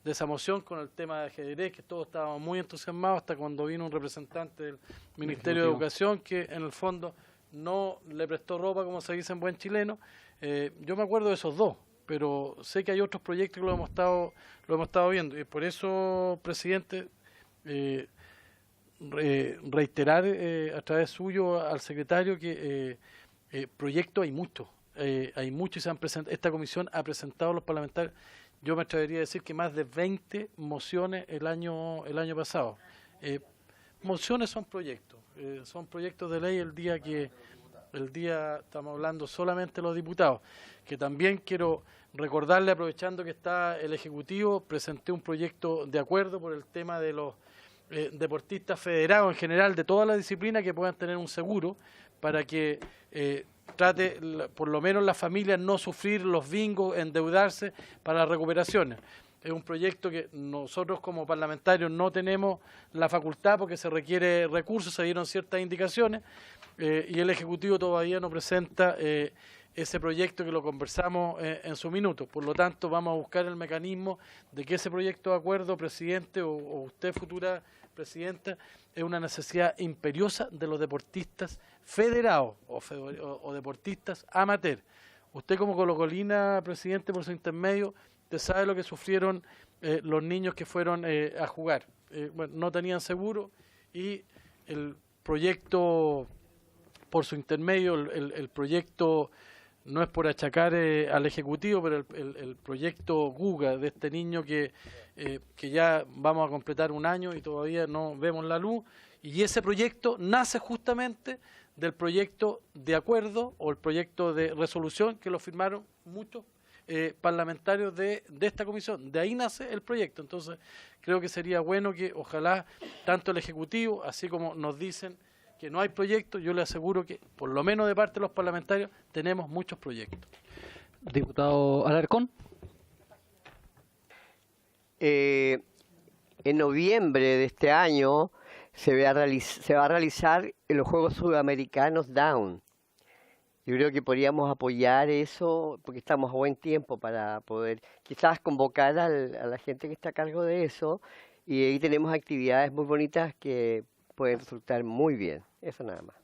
de esa moción con el tema de ajedrez, que todos estábamos muy entusiasmados hasta cuando vino un representante del Ministerio de Educación que en el fondo no le prestó ropa, como se dice en buen chileno. Yo me acuerdo de esos dos, pero sé que hay otros proyectos que lo hemos estado viendo. Y por eso, presidente, reiterar a través suyo al secretario que proyectos hay muchos. Y se han presentado. Esta comisión ha presentado a los parlamentarios, yo me atrevería a decir que más de 20 mociones el año pasado. Mociones son proyectos de ley el día estamos hablando solamente de los diputados, que también quiero recordarle, aprovechando que está el Ejecutivo, presenté un proyecto de acuerdo por el tema de los deportistas federados en general, de toda la disciplina, que puedan tener un seguro para que trate, por lo menos las familias, no sufrir los bingos, endeudarse para las recuperaciones. Es un proyecto que nosotros como parlamentarios no tenemos la facultad porque se requiere recursos, se dieron ciertas indicaciones y el Ejecutivo todavía no presenta ese proyecto, que lo conversamos en su minuto. Por lo tanto, vamos a buscar el mecanismo de que ese proyecto de acuerdo, presidente, o usted, futura presidenta, es una necesidad imperiosa de los deportistas federados o deportistas amateur. Usted como colocolina, presidente, por su intermedio, usted sabe lo que sufrieron los niños que fueron a jugar. Bueno, no tenían seguro y el proyecto, por su intermedio, el proyecto, no es por achacar al Ejecutivo, pero el proyecto Guga, de este niño que ya vamos a completar un año y todavía no vemos la luz, y ese proyecto nace justamente del proyecto de acuerdo o el proyecto de resolución que lo firmaron muchos parlamentarios de esta comisión. De ahí nace el proyecto. Entonces creo que sería bueno que ojalá tanto el Ejecutivo, así como nos dicen que no hay proyectos, yo le aseguro que por lo menos de parte de los parlamentarios tenemos muchos proyectos. Diputado Alarcón. En noviembre de este año se va a realizar en los Juegos Sudamericanos Down. Yo creo que podríamos apoyar eso porque estamos a buen tiempo para poder quizás convocar a la gente que está a cargo de eso, y ahí tenemos actividades muy bonitas que pueden resultar muy bien. Eso nada más.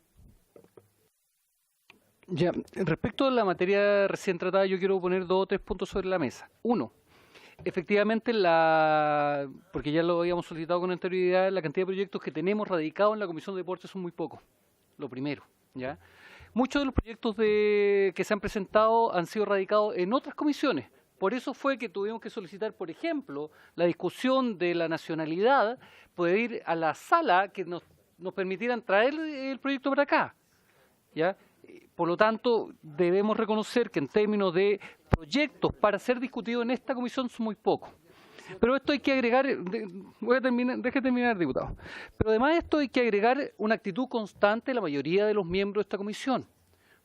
Ya, respecto a la materia recién tratada, yo quiero poner 2 o 3 puntos sobre la mesa. Uno, efectivamente, porque ya lo habíamos solicitado con anterioridad, la cantidad de proyectos que tenemos radicados en la Comisión de Deportes son muy pocos. Lo primero, ¿ya? Muchos de los proyectos que se han presentado han sido radicados en otras comisiones. Por eso fue que tuvimos que solicitar, por ejemplo, la discusión de la nacionalidad, poder ir a la sala que nos permitieran traer el proyecto para acá, ¿ya? Por lo tanto, debemos reconocer que en términos de proyectos para ser discutidos en esta comisión son muy pocos. Pero esto hay que agregar, voy a terminar, deje terminar, diputado. Pero además de esto hay que agregar una actitud constante de la mayoría de los miembros de esta comisión.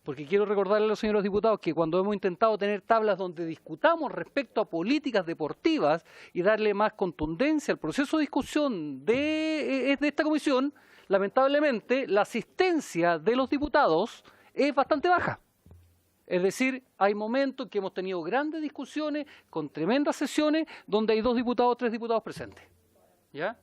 Porque quiero recordarle a los señores diputados que cuando hemos intentado tener tablas donde discutamos respecto a políticas deportivas y darle más contundencia al proceso de discusión de esta comisión, lamentablemente la asistencia de los diputados es bastante baja. Es decir, hay momentos en que hemos tenido grandes discusiones con tremendas sesiones donde hay 2 diputados o 3 diputados presentes. ¿Ya?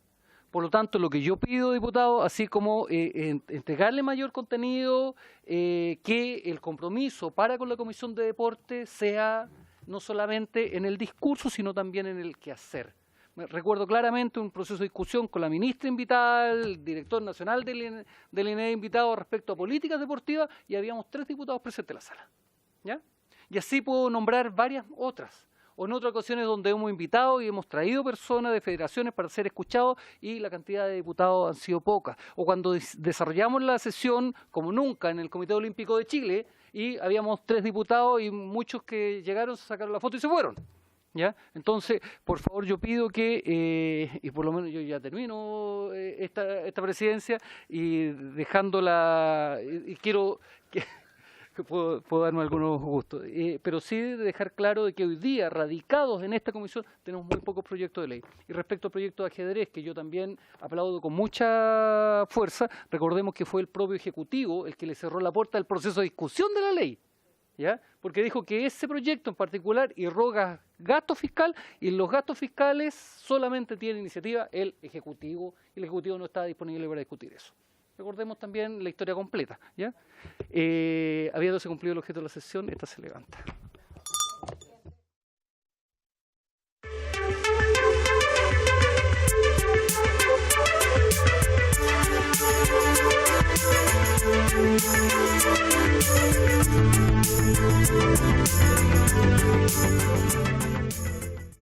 Por lo tanto, lo que yo pido, diputado, así como entregarle mayor contenido, que el compromiso para con la Comisión de Deporte sea no solamente en el discurso, sino también en el quehacer. Me recuerdo claramente un proceso de discusión con la ministra invitada, el director nacional del INE invitado respecto a políticas deportivas, y habíamos 3 diputados presentes en la sala. ¿Ya? Y así puedo nombrar varias otras. O en otras ocasiones donde hemos invitado y hemos traído personas de federaciones para ser escuchados y la cantidad de diputados han sido pocas. O cuando desarrollamos la sesión, como nunca, en el Comité Olímpico de Chile, y habíamos 3 diputados y muchos que llegaron, se sacaron la foto y se fueron. ¿Ya? Entonces, por favor, yo pido que, y por lo menos yo ya termino esta presidencia, y dejándola, y quiero que puedo darme algunos gustos, pero sí dejar claro de que hoy día, radicados en esta comisión, tenemos muy pocos proyectos de ley. Y respecto al proyecto de ajedrez, que yo también aplaudo con mucha fuerza, recordemos que fue el propio Ejecutivo el que le cerró la puerta al proceso de discusión de la ley, ¿ya? Porque dijo que ese proyecto en particular irroga gasto fiscal, y los gastos fiscales solamente tiene iniciativa el Ejecutivo, y el Ejecutivo no está disponible para discutir eso. Recordemos también la historia completa, ¿ya? Habiéndose cumplido el objeto de la sesión, esta se levanta.